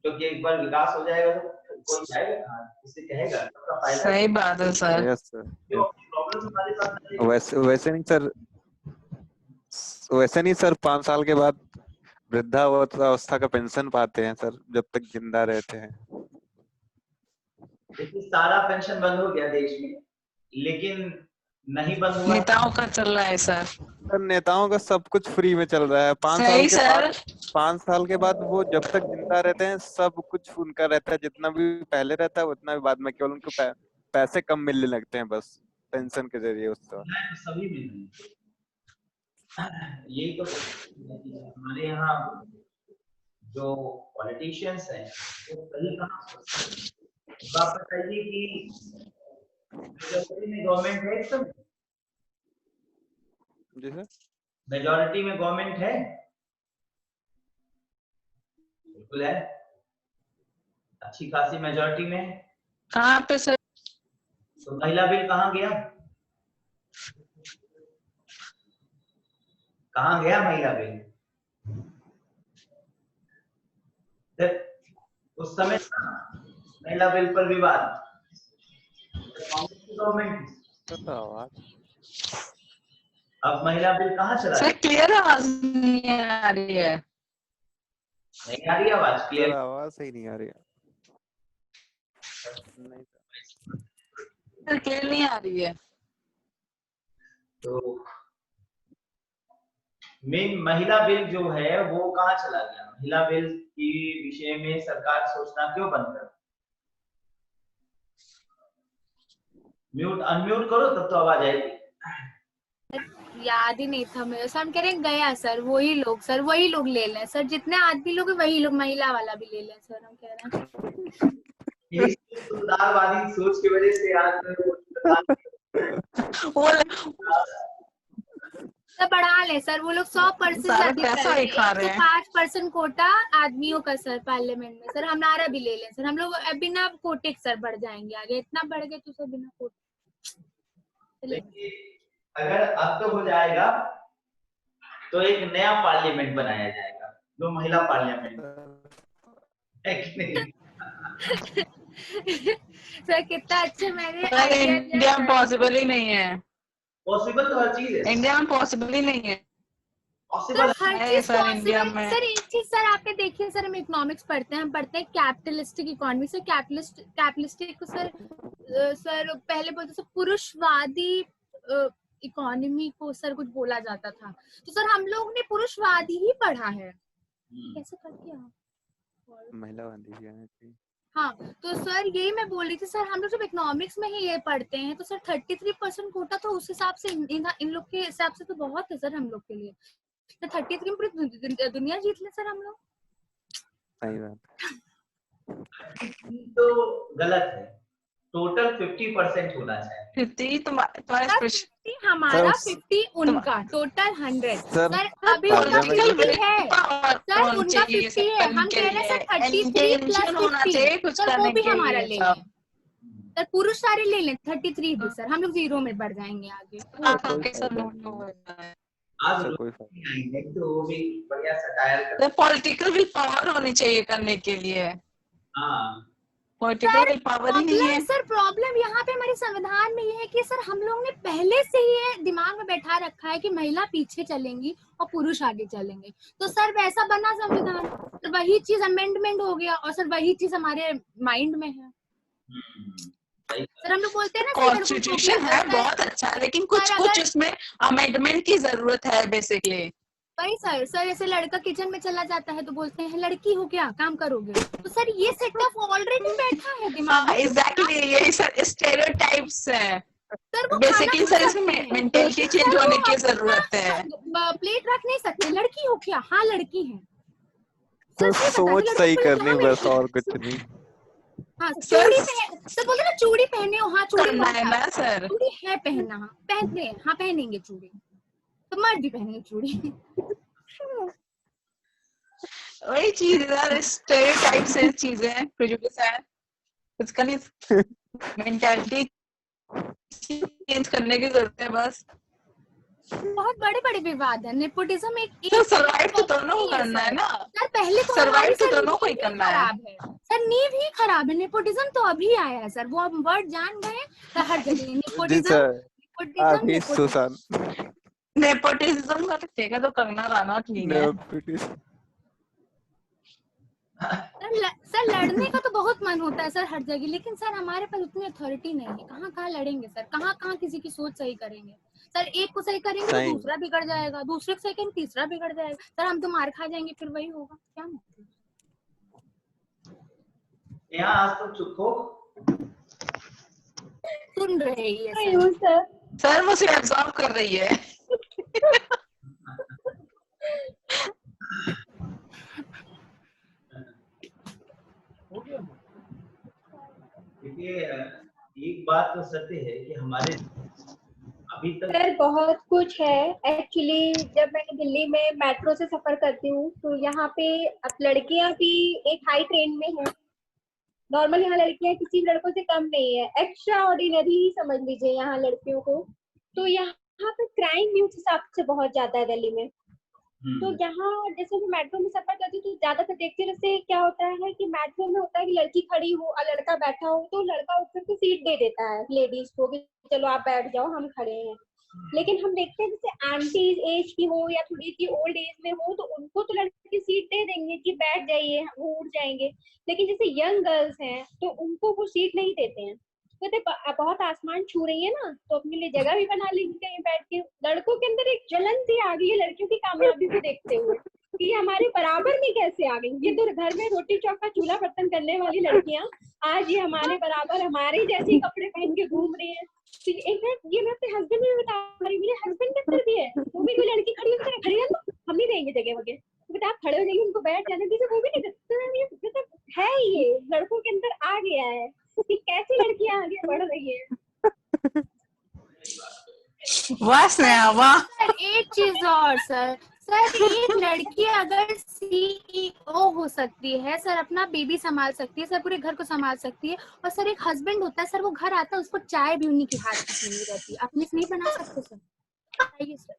क्योंकि एक बार विकास हो जाएगा तो कोई जाएगा किसी कहेगा सबका फायदा। सही बात है सर। Yes sir. प्रॉब्लम हमारे साथ नहीं। वैसे नहीं सर 5 साल के बाद वृद्धावस्था का पेंशन पाते हैं सर, जब तक जिंदा रहते हैं। देखिए सारा पेंशन बंद हो गया देश में, लेकिन नहीं बंद हुआ नेताओं का चल रहा है सर। सर नेताओं का सब कुछ फ्री में चल रहा है। 5 साल के बाद वो जब तक जिंदा रहते हैं सब कुछ उनका रहता है, जितना भी पहले रहता है उतना भी बाद में, केवल उनको पैसे कम मिलने लगते हैं बस पेंशन के जरिए उसका। सभी में यही तो हमारे यहाँ जो पॉलिटिशियंस हैं वो सही कहाँ आप बताइए कि मेजॉरिटी में गवर्नमेंट है इस समय? जी सर। मेजॉरिटी में गवर्नमेंट है, बिल्कुल है, अच्छी खासी मेजॉरिटी में है। कहाँ पे सर? तो महिला बिल कहाँ गया? कहाँ गया महिला बिल? उस समय महिला बिल पर विवाद, गवर्नमेंट। अब महिला बिल कहाँ चला? सर क्लियर आवाज नहीं आ रही है। नहीं आ रही आवाज क्लियर? आवाज सही नहीं आ रही है। नहीं सर क्लियर नहीं आ रही है। तो मेन महिला बिल जो है वो कहाँ चला गया? महिला बिल की विषय में सरकार सोचना क्यों बंद कर? म्यूट अनम्यूट करो तब तो आवाज आएगी। याद ही नहीं था मेरे, सर हम कह रहे हैं गया सर, वही लोग सर, वही लोग ले लें सर, जितने आदमी लोग हैं वही लोग, महिला वाला भी ले लें सर, हम कह रहे हैं। यही सुधारवादी सोच की वजह से आज सर बढ़ा ले सर, वो लोग 100% से अधिक कर रहे हैं, 105% कोटा आदमियों का सर पार्लियामेंट में सर, हमारा भी ले लें सर, हम लोग बिना कोटे सर बढ़ जाएंगे आगे, इतना बढ़ गए तो सर बिना कोटे। अगर अब तो हो जाएगा तो एक नया पार्लियामेंट बनाया जाएगा जो महिला पार्लियामेंट है कि नहीं? सर कितना अच्छा मैंने इंडिया में पॉसिबल ही नहीं है, पॉसिबल तो हर चीज है, इंडिया में पॉसिबल ही नहीं है, पॉसिबल हर है चीज सर इंडिया पॉसिबल। में। सर एक चीज सर आपने देखी है सर, हम इकोनॉमिक्स पढ़ते हैं, हम पढ़ते हैं कैपिटलिस्टिक इकोनॉमी से, कैपिटलिस्टिक को सर पहले बोलते सर पुरुषवादी इकोनॉमी को सर कुछ बोला जाता था, तो सर हम लोग ने पुरुषवादी ही पढ़ा है, कैसे करके आप महिलावादी है। हाँ, तो सर यही मैं बोल रही थी सर, हम लोग जब इकोनॉमिक्स में ही ये पढ़ते हैं तो सर 33% कोटा तो उस हिसाब से इन लोग के हिसाब से तो बहुत है सर हम लोग के लिए, तो 33 में पूरी दुनिया जीत ले सर हम लोग। सही बात तो गलत है, टोटल 50% होना चाहिए। 50 तुम्हारा 50 हमारा, 50 उनका, टोटल 100 सर, अभी उनका 50 है सर, उनका 50 है, हम कह रहे हैं सर 33 प्लस 50 सर, वो भी हमारा ले लें सर, पुरुष सारे ले लें 33 भी सर, हम लोग 0 में बढ़ जाएंगे आगे। आज तो वो भी बढ़िया सटायर कर, पॉलिटिकल विल पावर होनी चाहिए करने के लिए, हाँ पॉलिटिकल विल पावर ही नहीं है सर। प्रॉब्लम यहाँ पे हमारे संविधान में ये है कि सर हम लोग ने पहले से ही ये दिमाग में बैठा रखा है कि महिला पीछे चलेंगी और पुरुष आगे चलेंगे, तो सर वैसा बना संविधान, तो वही चीज अमेंडमेंट हो गया और सर वही चीज हमारे माइंड में है सर, हम लोग बोलते हैं ना कॉन्स्टिट्यूशन है बहुत अच्छा, लेकिन कुछ कुछ उसमें अमेंडमेंट की जरूरत है बेसिकली। वही सर ऐसे लड़का किचन में चला जाता है तो बोलते हैं लड़की हो क्या काम करोगे, तो सर ये सेटअप ऑलरेडी बैठा है दिमाग में। एग्जैक्टली यही सर स्टेरियोटाइप्स है सर, वो बेसिकली सर, इसमें मेंटालिटी चेंज होने की जरूरत है। प्लेट रख नहीं सकते, लड़की हो क्या, हाँ लड़की है तो सोच सही करनी बस और कुछ नहीं। हाँ चूड़ी सर बोलते ना चूड़ी पहने हो, हाँ चूड़ी करना है ना सर, चूड़ी है पहनना, हाँ पहनते हैं, हाँ पहनेंगे चूड़ी, तो मर्द भी पहनेंगे चूड़ी। वही चीज यार, स्टेरियोटाइप से चीजें हैं, प्रेजुडिस है, इसका नहीं मेंटालिटी चेंज करने की जरूरत है बस। बहुत बड़े बड़े विवाद है, नेपोटिज्म एक तो सर्वाइव तो दोनों को करना है ना सर, पहले तो सर्वाइव तो दोनों को ही करना है सर, नींव ही खराब है, नेपोटिज्म तो अभी आया है सर, वो हम वर्ड जान गए तो हर जगह नेपोटिज्म का ठीक है, तो करना रहना ठीक है सर, लड़ने का तो बहुत मन होता है सर हर जगह, लेकिन सर हमारे पास उतनी अथॉरिटी नहीं है, कहाँ लड़ेंगे सर, कहाँ किसी की सोच सही करेंगे सर, एक को सही करेंगे तो दूसरा बिगड़ जाएगा, दूसरे को सही करेंगे तीसरा बिगड़ जाएगा सर, हम तो मार खा जाएंगे, फिर वही होगा क्या मतलब। यहाँ आज तो चुप हो, सुन रही है सर मुझे एब्जॉर्ब कर रही है। देखिए एक बात तो सत्य है कि हमारे अभी तक सर बहुत कुछ है एक्चुअली, जब मैं दिल्ली में मेट्रो से सफर करती हूँ तो यहाँ पे अब लड़कियां भी एक हाई ट्रेंड में हैं, नॉर्मल यहाँ लड़कियां किसी लड़कों से कम नहीं है, एक्स्ट्रा ऑर्डिनरी ही समझ लीजिए यहाँ लड़कियों को, तो यहाँ पे क्राइम भी उस हिसाब से बहुत ज्यादा है दिल्ली में। तो यहाँ जैसे मैं मेट्रो में सफर करती हूँ तो ज्यादातर देखती हूँ, जैसे क्या होता है कि मेट्रो में होता है कि लड़की खड़ी हो और लड़का बैठा हो तो लड़का उठकर के सीट दे देता है लेडीज को कि चलो आप बैठ जाओ हम खड़े हैं, लेकिन हम देखते हैं जैसे आंटी एज की हो या थोड़ी सी ओल्ड एज में हो तो उनको तो लड़के सीट दे देंगे कि बैठ जाइए वो उठ जाएंगे, लेकिन जैसे यंग गर्ल्स हैं तो उनको वो सीट नहीं देते हैं। कहते बहुत आसमान छू रही है ना, तो अपने लिए जगह भी बना लेंगे कहीं बैठ के। लड़कों के अंदर एक जलन सी आ गई है लड़कियों की कामयाबी को देखते हुए कि ये हमारे बराबर में कैसे आ गई। ये तो घर में रोटी चौका चूल्हा बर्तन करने वाली लड़कियां आज ये हमारे बराबर हमारे जैसे कपड़े पहन के घूम रही है। इनफैक्ट ये मैं अपने हस्बैंड में बता रही हूँ, मेरे हस्बैंड के अंदर भी है। वो भी कोई लड़की खड़ी होकर खड़ी है, हम नहीं देंगे जगह वगैरह, तो बेटा आप खड़े हो जाइए, उनको बैठ जाने दीजिए, वो भी नहीं देते। मतलब है ये लड़कों के अंदर आ गया है कि कैसी लड़कियां आगे बढ़ रही है। वाह स्नेहा वाह। सर एक चीज और सर एक लड़की अगर CEO हो सकती है सर, अपना बेबी संभाल सकती है सर, पूरे घर को संभाल सकती है, और सर एक हस्बैंड होता है सर, वो घर आता है उसको चाय भी उन्हीं के हाथ की पीनी रहती है, अपने से नहीं बना सकते सर? बताइए सर।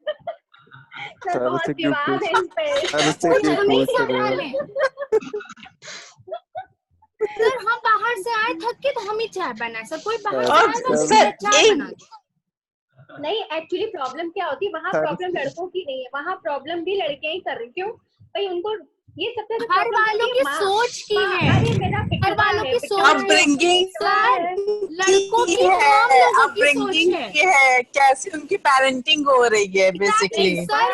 सर बहुत विवाद है इस पे। कुछ नहीं समझ में सर, हम बाहर से आए थक के तो हम ही चाय बनाए सर, कोई बाहर से आएगा तो सर, चाय बना दे। नहीं एक्चुअली प्रॉब्लम क्या होती है वहाँ, प्रॉब्लम लड़कों की नहीं है, वहाँ प्रॉब्लम भी लड़कियां ही कर रही। क्यों भाई? उनको ये सबसे घर वालों की सोच की है, अरे मेरा घर वालों की सोच अपब्रिंगिंग सर, लड़कों की हम लोगों की सोच है। कैसे उनकी पेरेंटिंग हो रही है बेसिकली। सर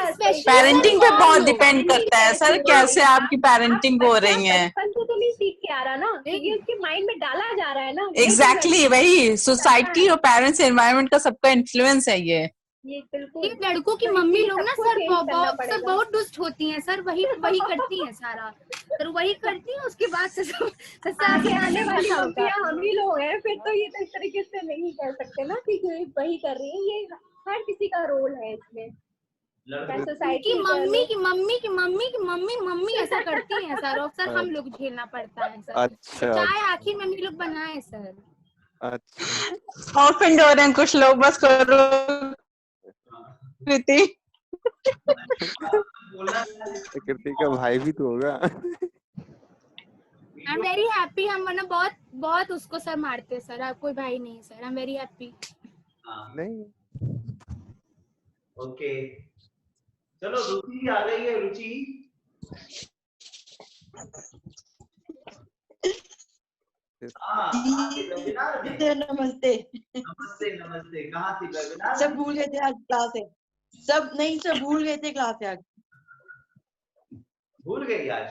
पेरेंटिंग पे बहुत डिपेंड करता है सर, कैसे आपकी पेरेंटिंग हो रही है। बचपन से तो नहीं सीख के आ रहा ना, ये उसके माइंड में डाला जा रहा है ना। एग्जैक्टली वही सोसाइटी और पेरेंट्स एनवायरनमेंट का सबका इन्फ्लुएंस है ये बिल्कुल। ये लड़कों की मम्मी लोग ना सर बहुत दुष्ट होती हैं सर, वही करती हैं सारा सर, वही करती हैं, उसके बाद से आगे आने वाली मम्मियां हम ही लोग हैं, फिर तो ये तो इस तरीके से नहीं कह सकते ना कि वही कर रही है। ये हर किसी का रोल है इसमें। सोसाइटी की मम्मी ऐसा करती हैं सर, और सर हम लोग झेलना पड़ता है सर। अच्छा चाहे आखिर में हम लोग बनाए सर। अच्छा ऑफेंड हो रहे हैं कुछ लोग, बस करो कृति। कृति का भाई भी तो होगा। आई एम वेरी हैप्पी, हम वरना बहुत उसको सर मारते सर, आप कोई भाई नहीं sir, I am very happy. नहीं ओके चलो रुचि आ गई है। रुचि नमस्ते नमस्ते नमस्ते। कहाँ थी वेबिनार? सब भूल गए थे आज क्लास है, सब नहीं सब भूल गए थे क्लास है आज। भूल गई आज?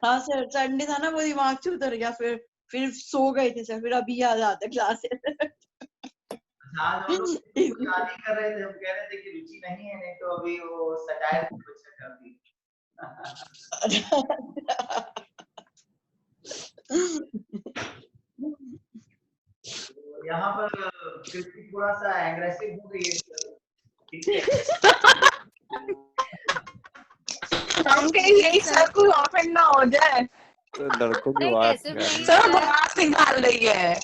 हाँ सर, संडे था ना, वो दिमाग से उतर गया, फिर सो गए थे सर, फिर अभी याद आता क्लास है। हाँ हम लोग शादी कर रहे थे, हम कह रहे थे कि रुचि नहीं है, नहीं तो अभी वो सटायर की कुछ करती। यहाँ पर कृति थोड़ा सा एग्रेसिव हो गई है, ठीक है? हम कहीं यही सर को ऑफेंड ना हो जाए। तो लड़कों की बात सर बकवास निकाल रही है,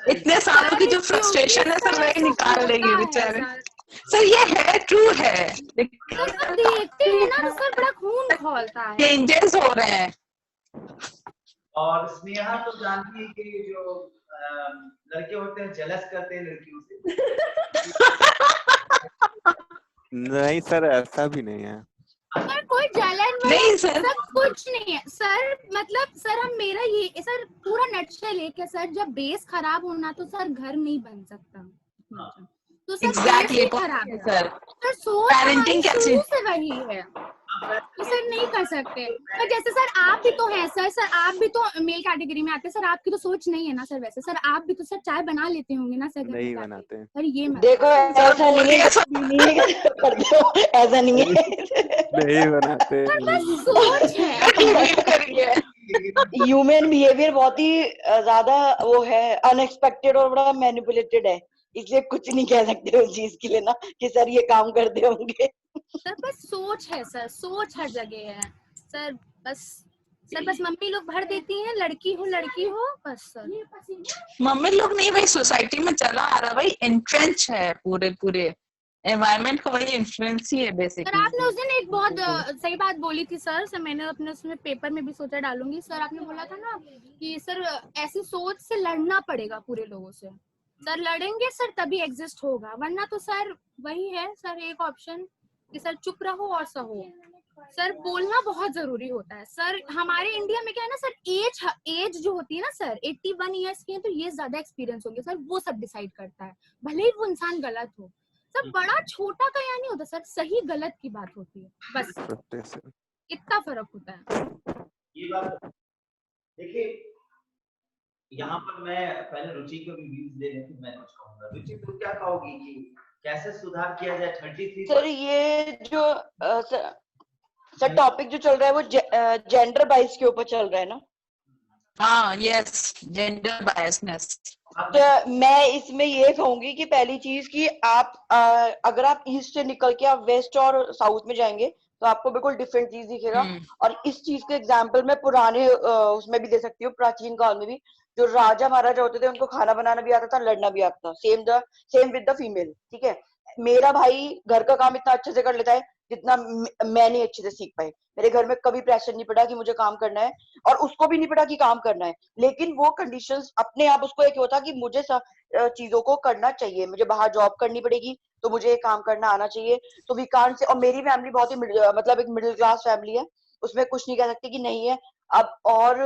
इतने सालों की जो फ्रस्ट्रेशन है सर वही निकाल रही है बेचारे। सर ये है ट्रू है, देखते हैं ना सर, बड़ा खून खौलता है, चेंजेस हो रहे हैं। और स्नेहा तो जानती है कि जो लड़के होते हैं जेलस करते हैं लड़कियों से। नहीं सर ऐसा भी नहीं है सर, कोई जलन नहीं सर, कुछ नहीं है सर। मतलब सर हम मेरा ये सर पूरा नटशेल है कि सर जब बेस खराब होना तो सर घर नहीं बन सकता, तो सर एग्जैक्टली खराब है सर। सोच पेरेंटिंग कैसे से वही है, तो सर नहीं कर सकते। तो जैसे सर आप भी तो हैं सर आप भी तो मेल कैटेगरी में आते हैं सर, आपकी तो सोच नहीं है ना सर, वैसे सर आप भी तो सर चाय बना लेते होंगे ना सर? नहीं बनाते हैं सर ये देखो ऐसा नहीं है, करते हो ऐसा नहीं है, नहीं बनाते। सोच है। ह्यूमन बिहेवियर बहुत ही ज्यादा वो है, अनएक्सपेक्टेड और बड़ा मैनिपुलेटेड है, इसलिए कुछ नहीं कह सकते उस चीज के लिए ना कि सर ये काम करते होंगे। सर बस सोच है सर, सोच हर जगह है सर, बस मम्मी लोग भर देती हैं, लड़की हो बस सर। मम्मी लोग नहीं, भाई सोसाइटी में चला आ रहा, भाई इन्फ्लुएंस है, पूरे एनवायरनमेंट का वही इन्फ्लुएंस ही है बेसिकली। सर आपने उस दिन एक बहुत सही बात बोली थी सर मैंने अपने उसमें पेपर में भी सोचा डालूंगी सर। आपने बोला था ना कि सर ऐसी सोच से लड़ना पड़ेगा पूरे लोगों से, सर लड़ेंगे सर तभी एग्जिस्ट होगा, वरना तो सर वही है सर एक ऑप्शन कि सर चुप रहो और सहो। सर बोलना बहुत जरूरी होता है सर। हमारे इंडिया में क्या है ना सर, एज जो होती है ना सर, 81 ईयर्स की है तो ये ज्यादा एक्सपीरियंस हो गया सर, वो सब डिसाइड करता है, भले ही वो इंसान गलत हो। सर बड़ा छोटा का या नहीं होता सर, सही गलत की बात होती है, बस इतना फर्क होता है। ये बात देखिए, यहाँ पर मैं पहले रुचि को भी व्यूज दे रही थी, मैं कुछ कहूंगा। रुचि तुम क्या कहोगी कि कैसे सुधार किया जाए 33? सर ये जो सर टॉपिक जो चल रहा है वो जेंडर बाइस के ऊपर चल रहा है ना? हाँ, यस, जेंडर बायसनेस। तो मैं इसमें ये कहूंगी कि पहली चीज कि आप अगर आप ईस्ट से निकल के आप वेस्ट और साउथ में जाएंगे तो आपको बिल्कुल डिफरेंट चीज दिखेगा। और इस चीज के एग्जाम्पल मैं पुराने उसमें भी दे सकती हूँ, प्राचीन काल में भी जो राजा महाराजा होते थे उनको खाना बनाना भी आता था, लड़ना भी आता था। सेम विद द फीमेल, ठीक है। मेरा भाई घर का काम इतना अच्छे से कर लेता है जितना मैं नहीं अच्छे से सीख पाई। मेरे घर में कभी प्रेशर नहीं पड़ा कि मुझे काम करना है, और उसको भी नहीं पड़ा कि काम करना है, लेकिन वो कंडीशंस अपने आप उसको एक होता कि मुझे चीजों को करना चाहिए, मुझे बाहर जॉब करनी पड़ेगी तो मुझे ये काम करना आना चाहिए। तो वी कांट से, और मेरी फैमिली बहुत ही मतलब एक मिडिल क्लास फैमिली है, उसमें कुछ नहीं कह सकते कि नहीं है। अब और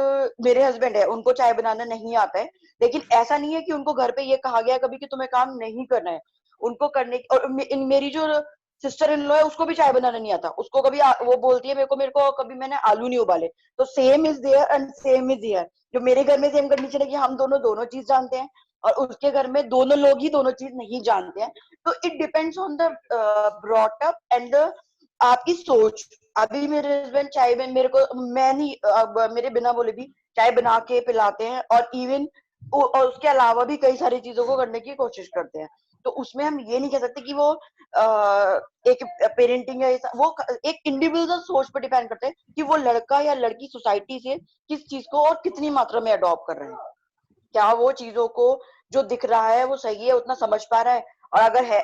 मेरे हस्बैंड है, उनको चाय बनाना नहीं आता है, लेकिन ऐसा नहीं है कि उनको घर पे ये कहा गया कभी कि तुम्हें काम नहीं करना है, उनको करने। और मेरी जो सिस्टर इन लॉ है उसको भी चाय बनाना नहीं आता, उसको कभी वो बोलती है मेरे को कभी मैंने आलू नहीं उबाले। तो same is there and same is here. जो मेरे घर में सेम कंडीशन है कि हम दोनों चीज जानते हैं, और उसके घर में दोनों लोग ही दोनों चीज नहीं जानते हैं। तो it depends on the brought up and आपकी सोच। अभी मेरे हस्बैंड चाय में मेरे को, मैं नहीं, मेरे बिना बोले भी चाय बना के पिलाते हैं, और इवन और उसके अलावा भी कई सारी चीजों को करने की कोशिश करते हैं। तो उसमें हम ये नहीं कह सकते कि वो एक पेरेंटिंग है, वो एक इंडिविजुअल सोच पर डिपेंड करते हैं कि वो लड़का या लड़की सोसाइटी से किस चीज को और कितनी मात्रा में अडॉप्ट कर रहे हैं। क्या वो चीजों को जो दिख रहा है वो सही है, उतना समझ पा रहा है, और अगर है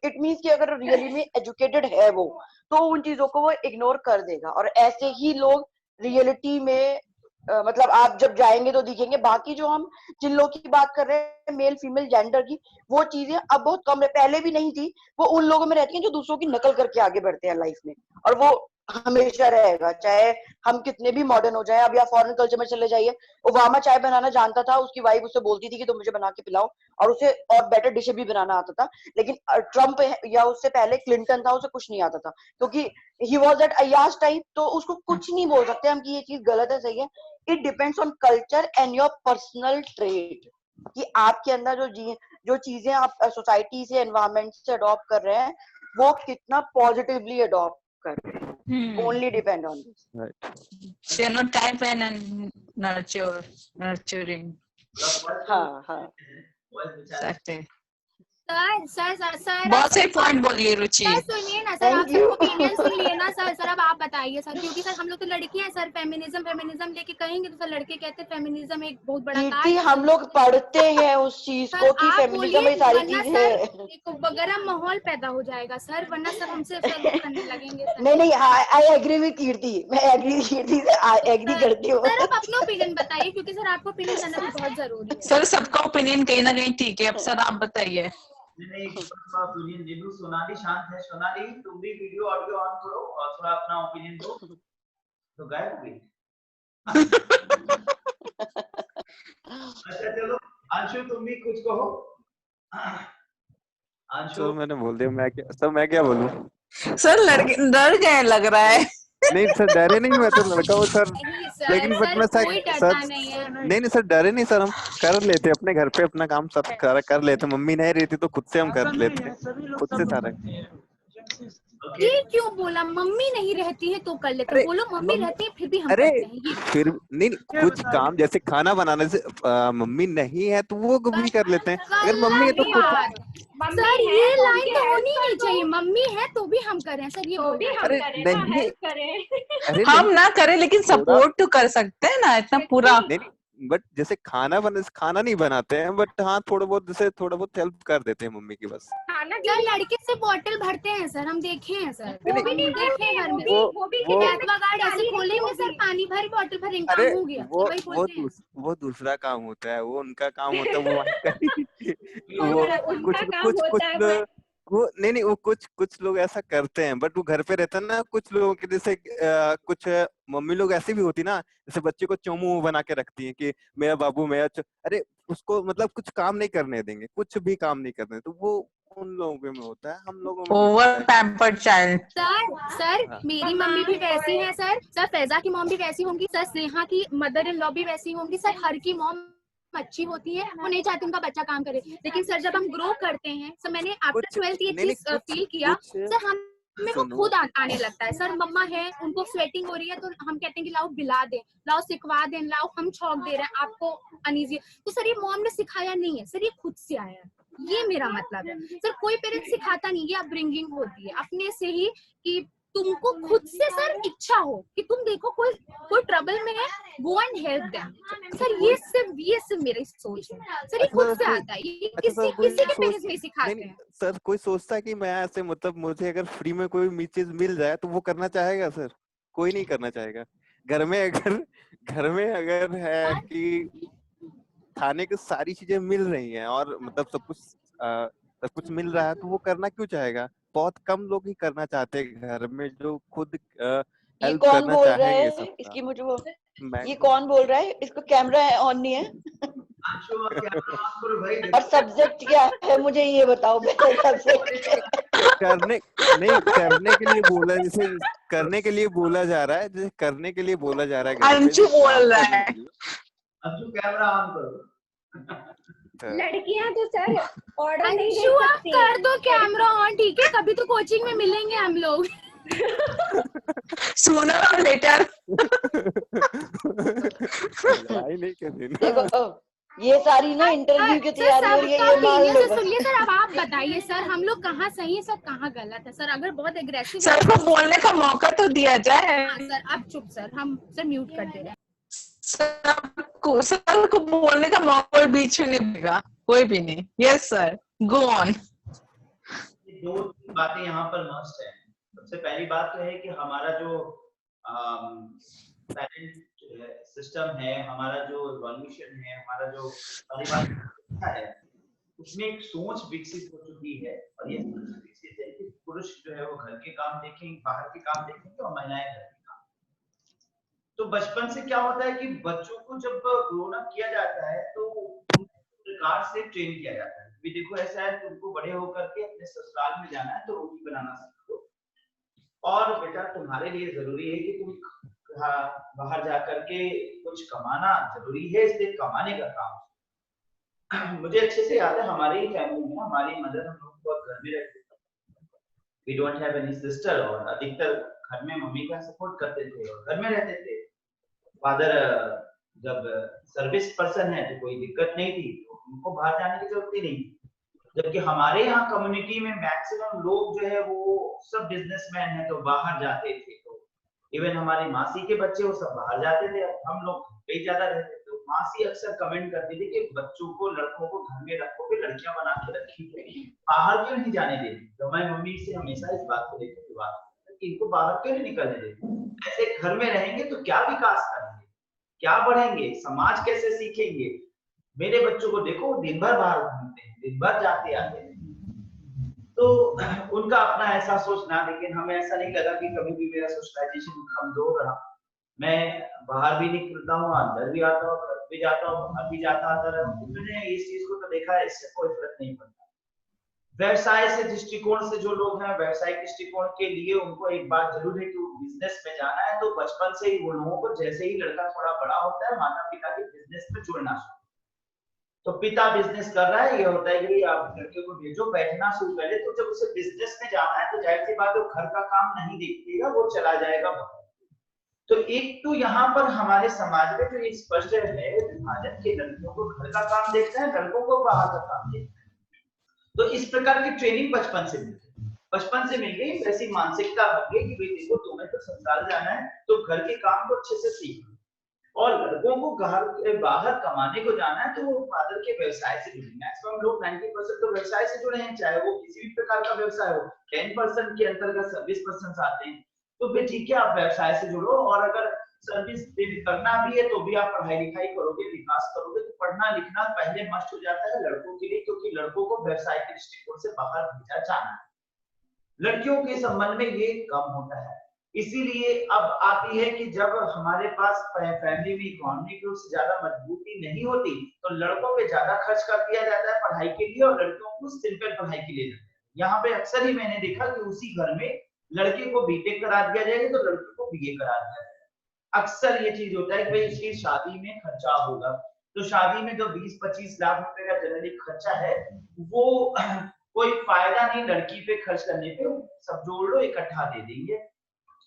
इट मीन्स कि अगर रियली में एजुकेटेड है वो, तो उन चीजों को वो इग्नोर कर देगा। और ऐसे ही लोग रियलिटी में मतलब आप जब जाएंगे तो दिखेंगे। बाकी जो हम जिन लोगों की बात कर रहे हैं मेल फीमेल जेंडर की, वो चीजें अब बहुत कम है, पहले भी नहीं थी। वो उन लोगों में रहती हैं जो दूसरों की नकल करके आगे बढ़ते हैं लाइफ में, और वो हमेशा रहेगा, चाहे हम कितने भी मॉडर्न हो जाए। अब या फॉरेन कल्चर में चले जाइए, ओबामा चाय बनाना जानता था, उसकी वाइफ उससे बोलती थी कि तुम मुझे बना के पिलाओ, और उसे और बेटर डिशें भी बनाना आता था। लेकिन ट्रम्प या उससे पहले क्लिंटन था, उसे कुछ नहीं आता था, क्योंकि ही वॉज दैट अयाश टाइप। तो उसको कुछ नहीं बोल सकते हम कि ये चीज गलत है सही है। It depends on culture and your personal trait, कि आपके अंदर जो चीजें आप सोसाइटी से एनवायरमेंट से अडॉप्ट कर रहे हैं वो कितना पॉजिटिवली अडॉप्ट कर रहे हैं। Only depend on this. Right. Phenotype and nurturing. हाँ Exactly. सर बहुत सही पॉइंट बोलिए रुचि। सर सुनिए ना सर, आप सबको ओपिनियन सुन लिए ना सर। सर अब आप बताइए सर, क्योंकि सर हम लोग तो लड़कियां हैं सर, फेमिनिज्म लेके कहेंगे तो सर लड़के कहते हैं फेमिनिज्म एक बहुत बड़ा कार्य है। हम लोग पढ़ते हैं उस चीज को कि फेमिनिज्म में सारी चीज है। एक गरम माहौल पैदा हो जाएगा सर, वरना सब हमसे सर वो करने लगेंगे सर। नहीं आई एग्री विद कीर्ति, मैं एग्री करती हूँ। सर आप अपना ओपिनियन बताइए, क्योंकि सर आपको ओपिनियन देना भी बहुत जरूरी है। सर सबका ओपिनियन कहीं ना कहीं ठीक है, अब सर आप बताइए। नहीं ओपिनियन दे दूं। सोनाली शांत है। सोनाली तुम भी वीडियो ऑडियो ऑन करो और थोड़ा अपना ओपिनियन दो। तो गायब हो गई। अच्छा चलो अंशु तुम भी कुछ कहो। अंशु सर मैंने बोल दिया, मैं क्या बोलूं? सर लड़के डर गए लग रहा है। नहीं सर डरे नहीं, मैं तो लड़का हूँ सर। लेकिन बट मैं सर नहीं सर डरे नहीं सर, हम कर लेते अपने घर पे अपना काम सब कर लेते। मम्मी नहीं रहती तो खुद से हम कर लेते, खुद से सारा। ये क्यों बोला मम्मी नहीं रहती है तो कर लेते? बोलो मम्मी रहती है फिर भी हम करते हैं। फिर नहीं कुछ काम जैसे खाना बनाने से मम्मी नहीं है तो वो भी कर लेते हैं, अगर मम्मी है तो खुद। सर ये लाइन तो होनी नहीं चाहिए, मम्मी है तो भी हम करें सर, ये भी हम करें। हम ना करें लेकिन सपोर्ट तो कर सकते हैं ना, इतना पूरा नहीं। बट जैसे खाना नहीं बनाते हैं, बट हाँ थोड़ा बहुत हेल्प कर देते हैं मम्मी की बस। सर लड़के से बॉटल भरते हैं सर, हम देखे हैं सर। वो भी ऐसे खोलेंगे सर, पानी भर बॉटल भरेंगे, अरे काम हो गया। वो दूसरा काम होता है, वो उनका काम होता है। वो कुछ वो नहीं वो कुछ लोग ऐसा करते हैं, बट वो घर पे रहता है ना, कुछ लोगों के जैसे कुछ मम्मी लोग ऐसी भी होती ना, जैसे बच्चे को चोमू बना के रखती है कि मेरा बाबू अरे उसको मतलब कुछ काम नहीं करने देंगे, कुछ भी काम नहीं करने, तो वो उन लोगों में होता है, हम लोगों में ओवर पैम्पर्ड चाइल्ड। सर हाँ। मेरी मम्मी भी वैसी है सर फैजा की मॉम भी वैसी होंगी सर, स्नेहा की मदर इन लॉ भी वैसी होंगी सर, हर की मॉम अच्छी होती है, वो नहीं चाहती उनका बच्चा काम करे, लेकिन सर जब हम ग्रो करते हैं सर, मैंने आफ्टर 12th ये चीज फील किया सर, हम में वो खुद आने लगता है सर। मम्मा है, उनको स्वेटिंग हो रही है तो हम कहते हैं कि लाओ बिला दें, लाओ सिखवा दें, लाओ हम छौंक दे रहे हैं, आपको अनईजी, तो सर ये मॉम ने सिखाया नहीं है सर, ये खुद से आया है, ये मेरा मतलब है सर। कोई पेरेंट्स सिखाता नहीं, ये अपब्रिंगिंग होती है अपने से ही, कि तुमको खुद से सर इच्छा हो कि तुम देखो कोई ट्रबल में है, go and help them sir, ये सिर्फ मेरी सोच है सर, ये खुद से आता है, ये किसी के पेरेंट्स नहीं सिखाते हैं सर। कोई सोचता है कि मैं ऐसे मतलब मुझे अगर फ्री में कोई चीज मिल जाए तो वो करना चाहेगा सर? कोई नहीं करना चाहेगा। घर में अगर है कि खाने की सारी चीजें मिल रही हैं और मतलब सब कुछ मिल रहा है, तो वो करना क्यों चाहेगा? बहुत कम लोग ही करना चाहते हैं घर में, जो खुद ये हेल्प कौन करना बोल रहा चाहेंगे है? सबका। इसकी मुझे वो मैं ये कौन बोल रहा है? इसको कैमरा ऑन नहीं है और सब्जेक्ट क्या है मुझे ये बताओ पहले। सब्जेक्ट करने के लिए बोला, जैसे करने के लिए बोला जा रहा है, जैसे करने के लिए बोला जा रहा है घर पे, अंशु जैसे काम बोल रहा करने है। के लिए। अंशु कैमरा ऑन करो। लड़कियां तो सर ऑर्डर नहीं दे अंशु आप सकती। कर दो कैमरा ऑन, ठीक है, कभी तो कोचिंग में मिलेंगे हम लोग। सूनर और लेटर। लड़ाई नहीं करनी ना। देखो ये सारी ना इंटरव्यू की तैयारी हो रही है, ये मान लो। सुनिए सर, अब आप बताइए सर, हम लोग कहाँ सही है सर, कहाँ गलत है सर? अगर बहुत एग्रेसिव सर को बोलने का मौका तो दिया जाए। हाँ सर, आप चुप सर, हम सर म्यूट कर दे रहे हैं। सर को बोलने का मौका कोई बीच में नहीं देगा, कोई भी नहीं। Yes sir, go on. दो तीन बातें यहाँ पर मस्ट है। सबसे पहली बात तो है कि हमारा जो पेरेंट सिस्टम है, हमारा जो इवोल्यूशन है, हमारा जो पारिवारिक है, उसमें एक सोच विकसित हो चुकी है, और ये सोच विकसित है कि पुरुष जो है वो घर के काम देखेंगे, बाहर के काम देखेंगे, और महिलाएं घर के काम। तो बचपन से क्या होता है कि बच्चों को जब ग्रोन अप किया जाता है तो प्रकार से ट्रेन किया जाता है कि देखो ऐसा है, तुमको बड़े होकर के अपने ससुराल में जाना है तो रोटी बनाना सीखो, और बेटा तुम्हारे लिए जरूरी है कि तुम बाहर जाकर के कुछ कमाना जरूरी है, इसलिए कमाने का काम। मुझे अच्छे से याद है, हमारी ही फैमिली में हमारी मदर, हम लोग बहुत घर में रहते थे, we don't have any sister, और अधिकतर घर में मम्मी का सपोर्ट करते थे और घर में रहते थे। फादर जब सर्विस पर्सन है तो कोई दिक्कत नहीं थी, तो उनको बाहर जाने की जरूरत ही नहीं थी। जबकि हमारे यहाँ कम्युनिटी में मैक्सिमम लोग जो है वो सब बिजनेसमैन हैं, तो बाहर जाते थे। तो इवन हमारी मासी के बच्चे वो सब बाहर जाते थे, हम लोग पे ज्यादा रहते थे। तो मासी अक्सर कमेंट करती थी कि बच्चों को, लड़कों को घर में रखोगे, लड़कियां बना के रखी, बाहर क्यों नहीं जाने देती? तो मैं मम्मी से हमेशा इस बात को लेकर बात कि इनको बाहर क्यों नहीं निकलने देती? ऐसे घर में रहेंगे तो क्या विकास करेंगे, क्या बढ़ेंगे, समाज कैसे सीखेंगे? मेरे बच्चों को देखो, दिन भर बाहर घूमते हैं, दिन भर जाते आते हैं। तो उनका अपना ऐसा सोचना, लेकिन हमें ऐसा नहीं लगा कि कभी भी मेरा सोशलाइजेशन कमजोर रहा। मैं बाहर भी निकलता हूँ, अंदर भी आता हूँ, घर भी जाता हूँ, बाहर भी जाता आता रहा। मैंने इस चीज को तो देखा है, इससे कोई फर्क नहीं पड़ता। व्यवसाय से दृष्टिकोण से जो लोग हैं, व्यवसायिक दृष्टिकोण के लिए उनको एक बात जरूर है कि वो बिजनेस में जाना है, तो बचपन से ही वो लोगों को, जैसे ही लड़का थोड़ा बड़ा होता है, माता पिता के बिजनेस में जुड़ना शुरू। तो पिता बिजनेस कर रहा है, ये होता है कि आप लड़के को भेजो, बैठना शुरू कर ले। तो जब उसे बिजनेस में जाना है तो जाहिर सी बात है वो घर का काम नहीं देखेगा, वो चला जाएगा बाहर। तो एक तो यहाँ पर हमारे समाज में जो ये स्पष्ट है विभाजन के, लड़कियों को घर का काम देखता है, लड़कों को बाहर का काम देखता है। तो इस प्रकार की ट्रेनिंग बचपन से मिल गई, वैसी मानसिकता बन गई कि भाई देखो तुम्हें तो ससुराल जाना है तो घर के काम को अच्छे से सीखो, और लड़कों को घर बाहर कमाने को जाना है तो वो फादर के व्यवसाय से जुड़े। मैक्सिमम लोग 90% तो व्यवसाय से जुड़े हैं, चाहे वो किसी भी प्रकार का व्यवसाय हो। 10% के अंतर्गत सर्विस पर्सन आते हैं, तो फिर ठीक है आप व्यवसाय से जुड़ो। और अगर सर्विस करना भी है तो भी आप पढ़ाई लिखाई करोगे, विकास करोगे, तो पढ़ना लिखना पहले मस्ट हो जाता है लड़कों के लिए, क्योंकि लड़कों को व्यवसाय के दृष्टिकोण से बाहर भेजा जाना है। लड़कियों के संबंध में ये कम होता है। इसीलिए अब आती है कि जब हमारे पास फैमिली में इकोनॉमिक रूप से ज्यादा मजबूती नहीं होती तो लड़कों पे ज्यादा खर्च कर दिया जाता है पढ़ाई के लिए और लड़कियों को सिंपल पढ़ाई के लिए। यहाँ पे अक्सर ही मैंने देखा कि उसी घर में लड़के को बीटेक करा दिया जाएगा तो लड़के को बीए करा दिया जाएगा। अक्सर ये चीज होता है कि भाई इसकी शादी में खर्चा होगा, तो शादी में जो 20-25 लाख रुपए का जनरली खर्चा है वो कोई फायदा नहीं लड़की पे खर्च करने पे, सब जोड़ लो इकट्ठा दे देंगे।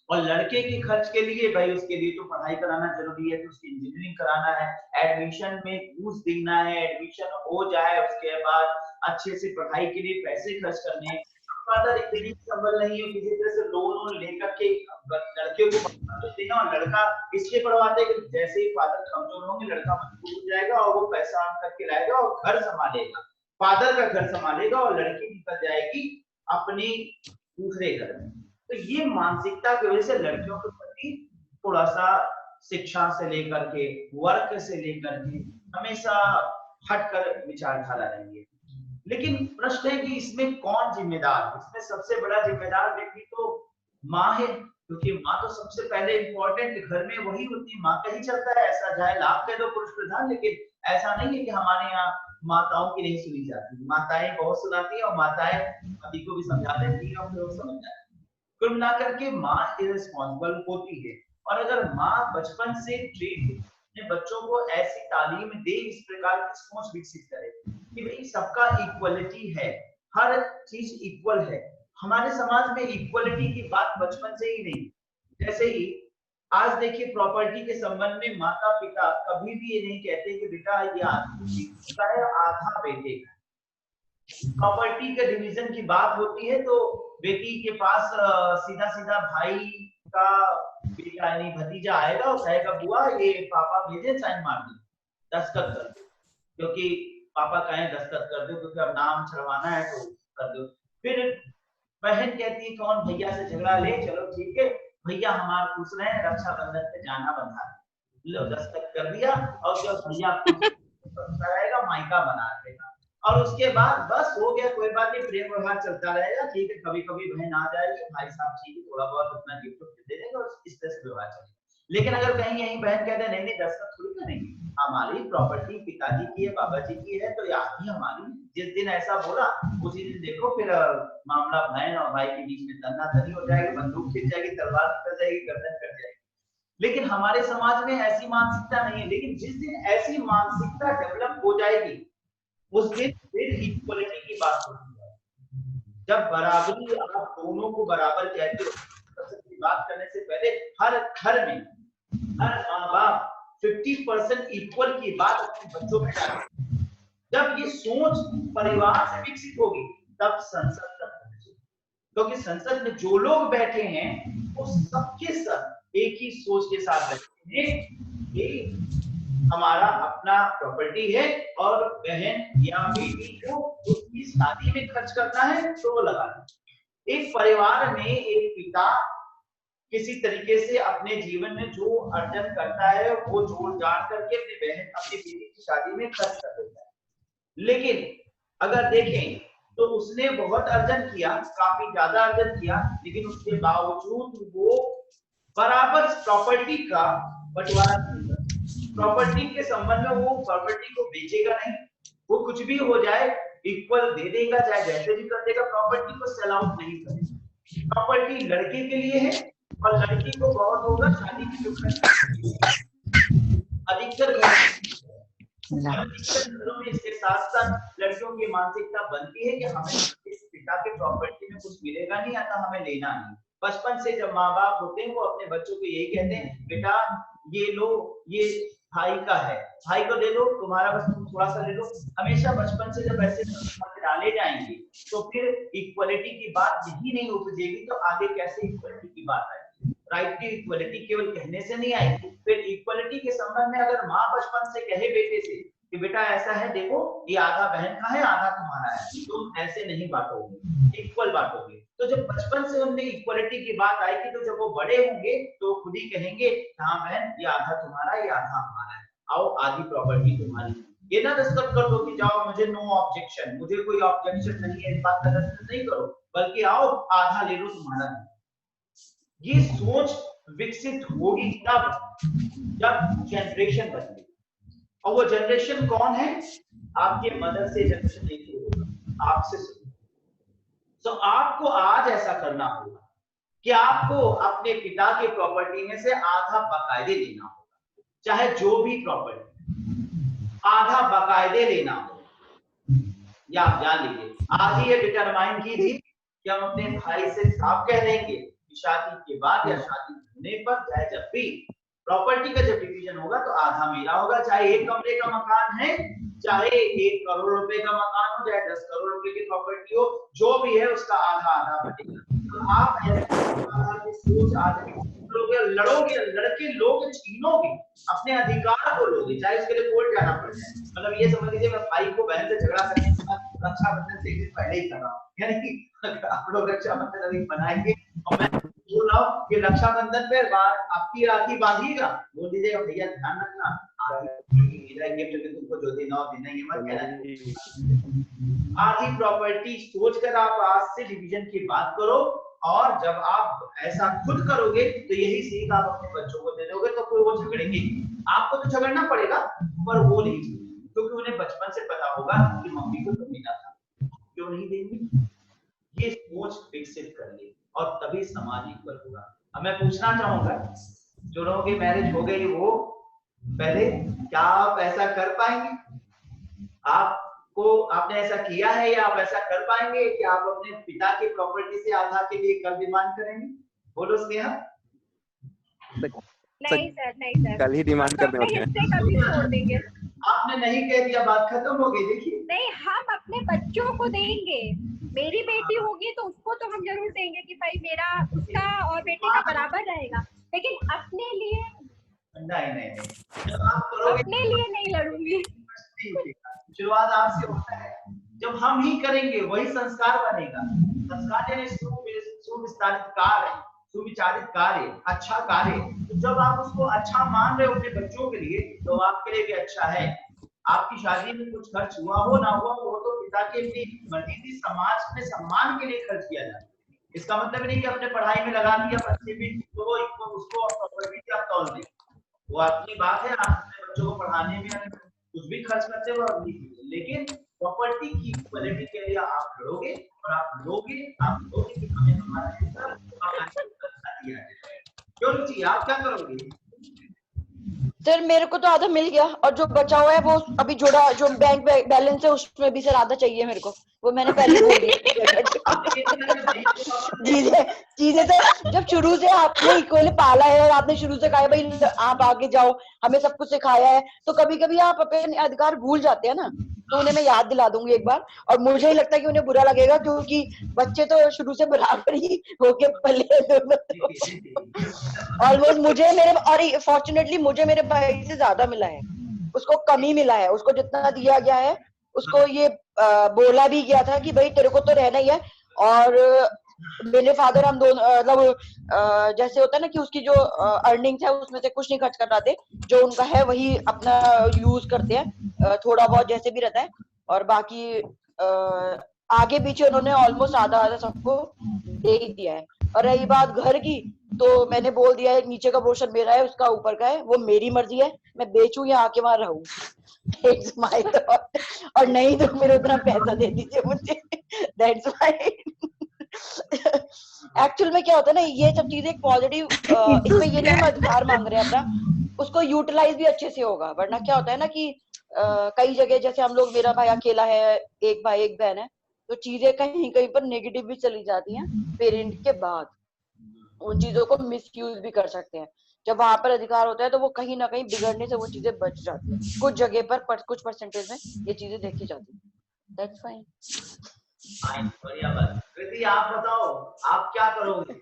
और लड़के के खर्च के लिए भाई उसके लिए तो पढ़ाई कराना जरूरी है, तो उसकी इंजीनियरिंग कराना है, एडमिशन में घूस देना है, एडमिशन हो जाए उसके बाद अच्छे से पढ़ाई के लिए पैसे खर्च करने हैं। फादर इतनी संबल नहीं है किसी तरह से लोन लेकर के लड़के को देना, और लड़का इसलिए पढ़वाते कि जैसे ही फादर कमजोर होंगे लड़का मजबूर हो जाएगा और वो पैसा अर्न करके लाएगा और घर संभालेगा, फादर का घर संभालेगा और लड़की निकल जाएगी अपने दूसरे घर में। तो ये मानसिकता की वजह से लड़कियों के प्रति थोड़ा सा शिक्षा से लेकर के वर्क से लेकर के हमेशा हटकर विचारधारा रही है। लेकिन प्रश्न है कि इसमें कौन जिम्मेदार? इसमें सबसे बड़ा जिम्मेदार व्यक्ति तो माँ है, क्योंकि माँ तो सबसे पहले इम्पोर्टेंट घर में वही होती है, माँ का ही चलता है। ऐसा चाहे लाभ कह दो पुरुष प्रधान, लेकिन ऐसा नहीं है कि हमारे यहाँ माताओं की नहीं सुनी जाती, माताएं बहुत सुनाती है और माताएं पति को भी समझा देती है और फिर वो समझ जाती है। कुल मिलाकर के माँ इरेस्पॉन्सिबल होती है, और अगर माँ बचपन से ट्रेन अपने बच्चों को ऐसी तालीम दे, इस प्रकार की सोच विकसित करे कि भाई सबका इक्वलिटी है, हर चीज इक्वल है। हमारे समाज में इक्वलिटी की बात बचपन से ही नहीं। जैसे ही आज देखिए प्रॉपर्टी के संबंध में माता पिता कभी भी ये नहीं कहते कि बेटा ये आधा है आधा बेटे का। प्रॉपर्टी के डिवीजन की बात होती है तो बेटी के पास सीधा सीधा भाई का बेटा यानी भतीजा आएगा और कहेगा बुआ ये पापा भेजे साइन मार दो, दस्तखत कर दो, क्योंकि पापा कहें दस्तखत कर दो क्योंकि अब नाम छड़वाना है तो कर दो। फिर बहन कहती है कौन भैया से झगड़ा ले, चलो ठीक है भैया हमारे पूछ रहे हैं रक्षाबंधन पे जाना बंधा, लो दस्तखत कर दिया और जब भैया रहेगा मायका बना देगा और उसके बाद बस हो गया, कोई बात नहीं, प्रेम व्यवहार चलता रहेगा। ठीक है कभी कभी बहन आ जाएगी, भाई साहब ठीक है थोड़ा बहुत अपना गिफ्ट दे देंगे और इस तरह से व्यवहार चलेगा। लेकिन अगर कहीं यही बहन कहते हैं नहीं दस्तखत थोड़ी करेंगे, हमारी प्रॉपर्टी पिताजी की है बाबा जी की है तो आधी हमारी, जिस दिन ऐसा बोला उसी दिन देखो फिर मामला बहन और भाई के बीच में तन्नातनी हो जाएगी, बंदूक खिंच जाएगी, तलवार निकल जाएगी, गर्दन कट जाएगी। लेकिन हमारे समाज में ऐसी मानसिकता नहीं है। लेकिन जिस दिन ऐसी मानसिकता डेवलप हो जाएगी उस दिन फिर इक्वलिटी की बात होती है। जब बराबरी आप दोनों को बराबर कहते हो, सबसे बात करने से पहले हर घर में हर माँ बाप 50% इक्वल की बात अपने बच्चों में डालें। जब ये सोच परिवार से विकसित होगी तब संसद तक पहुंचेगी, क्योंकि संसद में जो लोग बैठे हैं वो सबके सब एक ही सोच के साथ बैठे हैं कि हमारा अपना प्रॉपर्टी है और बहन या बेटी को उसकी शादी में खर्च करना है तो वो लगा दे। एक परिवार में एक पिता किसी तरीके से अपने जीवन में जो अर्जन करता है वो जोड़ जान करके अपनी बहन अपनी बेटी की शादी में खर्च कर देता है। लेकिन अगर देखें तो उसने बहुत अर्जन किया, काफी ज्यादा अर्जन किया, लेकिन उसके बावजूद वो बराबर प्रॉपर्टी का बंटवारा नहीं करता। प्रॉपर्टी के संबंध में वो प्रॉपर्टी को बेचेगा नहीं, वो कुछ भी हो जाए इक्वल दे देगा, चाहे जैसे भी कर देगा, प्रॉपर्टी को सेल आउट नहीं करेगा। प्रॉपर्टी लड़के के लिए है और लड़की को बहुत होगा शादी की जो अधिकतर घरों में इसके साथ साथ लड़कियों की मानसिकता बनती है कि हमें इस पिता के प्रॉपर्टी में कुछ मिलेगा नहीं, आता हमें लेना नहीं। बचपन से जब माँ बाप होते हैं वो अपने बच्चों को यही कहते हैं बेटा ये लो, ये भाई का है, भाई को दे दो, तुम्हारा बस तुम थोड़ा सा ले लो। हमेशा बचपन से जब ऐसे डाले जाएंगे तो फिर इक्वलिटी की बात यही नहीं उपजेगी तो आगे कैसे इक्वलिटी की बात आएगी? राइट टू इक्वलिटी केवल कहने से नहीं आएगी। फिर इक्वलिटी के संबंध में अगर माँ बचपन से कहे बेटे से कि बेटा ऐसा है, देखो ये आधा बहन का है, आधा तुम्हारा है, तुम ऐसे नहीं बांटोगे, इक्वल बांटोगे। तो जब बचपन से उनमें इक्वलिटी की बात आएगी, तो जब वो बड़े होंगे तो खुद ही कहेंगे हाँ बहन ये आधा तुम्हारा, ये आधा हमारा है, आओ आधी प्रॉपर्टी तुम्हारी। ये ना डिस्कस कर दो कि जाओ मुझे नो ऑब्जेक्शन, मुझे कोई ऑब्जेक्शन नहीं है, इस बात का डिस्कस नहीं करो, बल्कि आओ आधा ले लो तुम्हारा। ये सोच विकसित होगी तब जब जनरेशन बदलेगी। और वो जनरेशन कौन है? आपके मदर से जनरेशन नहीं शुरू होगा, आपसे शुरू। तो आपको आज ऐसा करना होगा कि आपको अपने पिता के प्रॉपर्टी में से आधा बकायदे लेना होगा, चाहे जो भी प्रॉपर्टी, आधा बकायदे लेना होगा। या आप जान लीजिए, आज ही ये डिटरमाइन कीजिए कि हम अपने भाई से साफ कह देंगे कि शादी के बाद या शादी होने पर, चाहे जब भी प्रॉपर्टी का जब डिवीजन होगा तो आधा मेरा होगा, चाहे 1 कमरे का मकान है, चाहे 1 करोड़ रुपए का मकान हो, चाहे 10 करोड़ रुपए की प्रॉपर्टी हो, जो भी है उसका आधा आधा बटेगा। तो आप ऐसे सोच आदमी लड़ोगे, लड़के लोग छीनोगे, अपने अधिकार को लोगे, चाहे उसके लिए कोर्ट जाना पड़ जाए। मतलब ये समझ लीजिए मैं भाई को बहन से झगड़ा करने के बाद रक्षाबंधन से एक दिन पहले ही कर रहा हूँ, यानी कि आप लोग रक्षाबंधन अभी बनाएंगे और मैं बोल रहा हूँ कि रक्षाबंधन पे आपकी राखी बांधिएगा, बोल दीजिएगा भैया ध्यान रखना गिफ्ट तुमको जो देना हो देना, ये मत कहना। आधी प्रॉपर्टी सोचकर आप आज से डिवीजन की बात करो, और जब आप ऐसा खुद करोगे तो यही सीख आप अपने बच्चों को दे दोगे, तो कोई वो झगड़ेंगे, आपको तो झगड़ना पड़ेगा पर वो नहीं, क्योंकि उन्हें बचपन से पता होगा कि मम्मी को तो मिला था, क्यों नहीं देंगे। ये सोच विकसित कर ले और तभी समाज इक्वल होगा। अब मैं पूछना चाहूंगा, जो लोगों की मैरिज हो गई वो पहले, क्या आप ऐसा कर पाएंगे? आपने ऐसा किया है या आप ऐसा कर पाएंगे कि आप अपने पिता की प्रॉपर्टी से आधा के लिए कल डिमांड करेंगे? बोलो स्नेहा। नहीं सर, नहीं सर, कल ही डिमांड करने वाले हिस्से कभी छोड़ देंगे। आपने नहीं कह दिया, बात खत्म हो गई। देखिए नहीं, हम अपने बच्चों को देंगे, मेरी बेटी होगी तो उसको तो हम जरूर देंगे कि भाई मेरा उसका और बेटे का बराबर रहेगा, लेकिन अपने लिए नहीं, जब आप करोगे अपने लिए नहीं लड़ूंगी। शुरुआत आपसे होता है, जब हम ही करेंगे वही संस्कार बनेगा। संस्कार यानी सुविस्तारित कार्य, सुविचारित कार्य, अच्छा कार्य। तो जब आप उसको अच्छा मान रहे हो अपने बच्चों के लिए, तो आपके लिए भी अच्छा है। आपकी शादी में कुछ खर्च हुआ हो ना हुआ हो, वो तो पिता के लिए मर्जी थी, समाज में सम्मान के लिए खर्च किया जाए। इसका मतलब नहीं कि अपने पढ़ाई में लगा दिया बच्चे भी तो उसको प्रॉपर्टी आप तौल दें, वो अपनी बात है। आप अपने बच्चों को पढ़ाने में कुछ भी खर्च करते हो, लेकिन प्रॉपर्टी की इक्वलिटी के लिए आप लड़ोगे, और आप लोगे कि हमें हमारा हिस्सा दिया है। क्यों रुचि, आप क्या करोगे? सर मेरे को तो आधा मिल गया, और जो बचा हुआ है वो अभी जुड़ा, जो बैंक बैलेंस है उसमें भी सर आधा चाहिए मेरे को, वो मैंने पहले बोल दिया। चीजें तो जब शुरू से आपने इक्वली पाला है और आपने शुरू से कहा भाई आप आगे जाओ, हमें सब कुछ सिखाया है, तो कभी कभी आप अपने अधिकार भूल जाते हैं ना, तो उन्हें मैं याद दिला दूंगी एक बार। और मुझे ही लगता है कि उन्हें बुरा लगेगा, क्योंकि बच्चे तो शुरू से बराबर ही होके पले ऑलमोस्ट। मुझे मेरे, और फॉर्चुनेटली मुझे मेरे भाई से ज्यादा मिला है, उसको कम ही मिला है। उसको जितना दिया गया है, उसको ये बोला भी गया था कि भाई तेरे को तो रहना ही है। और मेरे फादर, हम दोनों मतलब जैसे होता है ना कि उसकी जो अर्निंग्स है उसमें से कुछ नहीं खर्च कर पाते, जो उनका है वही अपना यूज करते हैं, थोड़ा बहुत जैसे भी रहता है, और बाकी आगे पीछे उन्होंने ऑलमोस्ट आधा आधा सबको दे ही दिया है। और रही बात घर की, तो मैंने बोल दिया है नीचे का पोर्शन मेरा है, उसका ऊपर का है, वो मेरी मर्जी है, मैं बेचूं या आके वहां रहूं, इट्स माय थॉट। और नहीं तो मेरे उतना पैसा दे दीजिए मुझे, दैट्स माय। एक्चुअल में क्या होता है ना, ये सब चीजें पॉजिटिव, इसमें ये नहीं हम अधिकार मांग रहे हैं अपना, उसको यूटिलाइज भी अच्छे से होगा। वरना क्या होता है ना कि कई जगह जैसे हम लोग, मेरा भाई अकेला है, एक भाई एक बहन है, तो चीजें कहीं कहीं पर नेगेटिव भी चली जाती हैं पेरेंट के बाद, उन चीजों को मिसयूज भी कर सकते हैं। जब वहां पर अधिकार होता है तो वो कहीं ना कहीं बिगड़ने से वो चीजें बच जाती हैं, कुछ जगह पर कुछ परसेंटेज में ये चीजें देखी जाती है। That's fine. बढ़िया बात। कृति आप बताओ, आप क्या करोगे?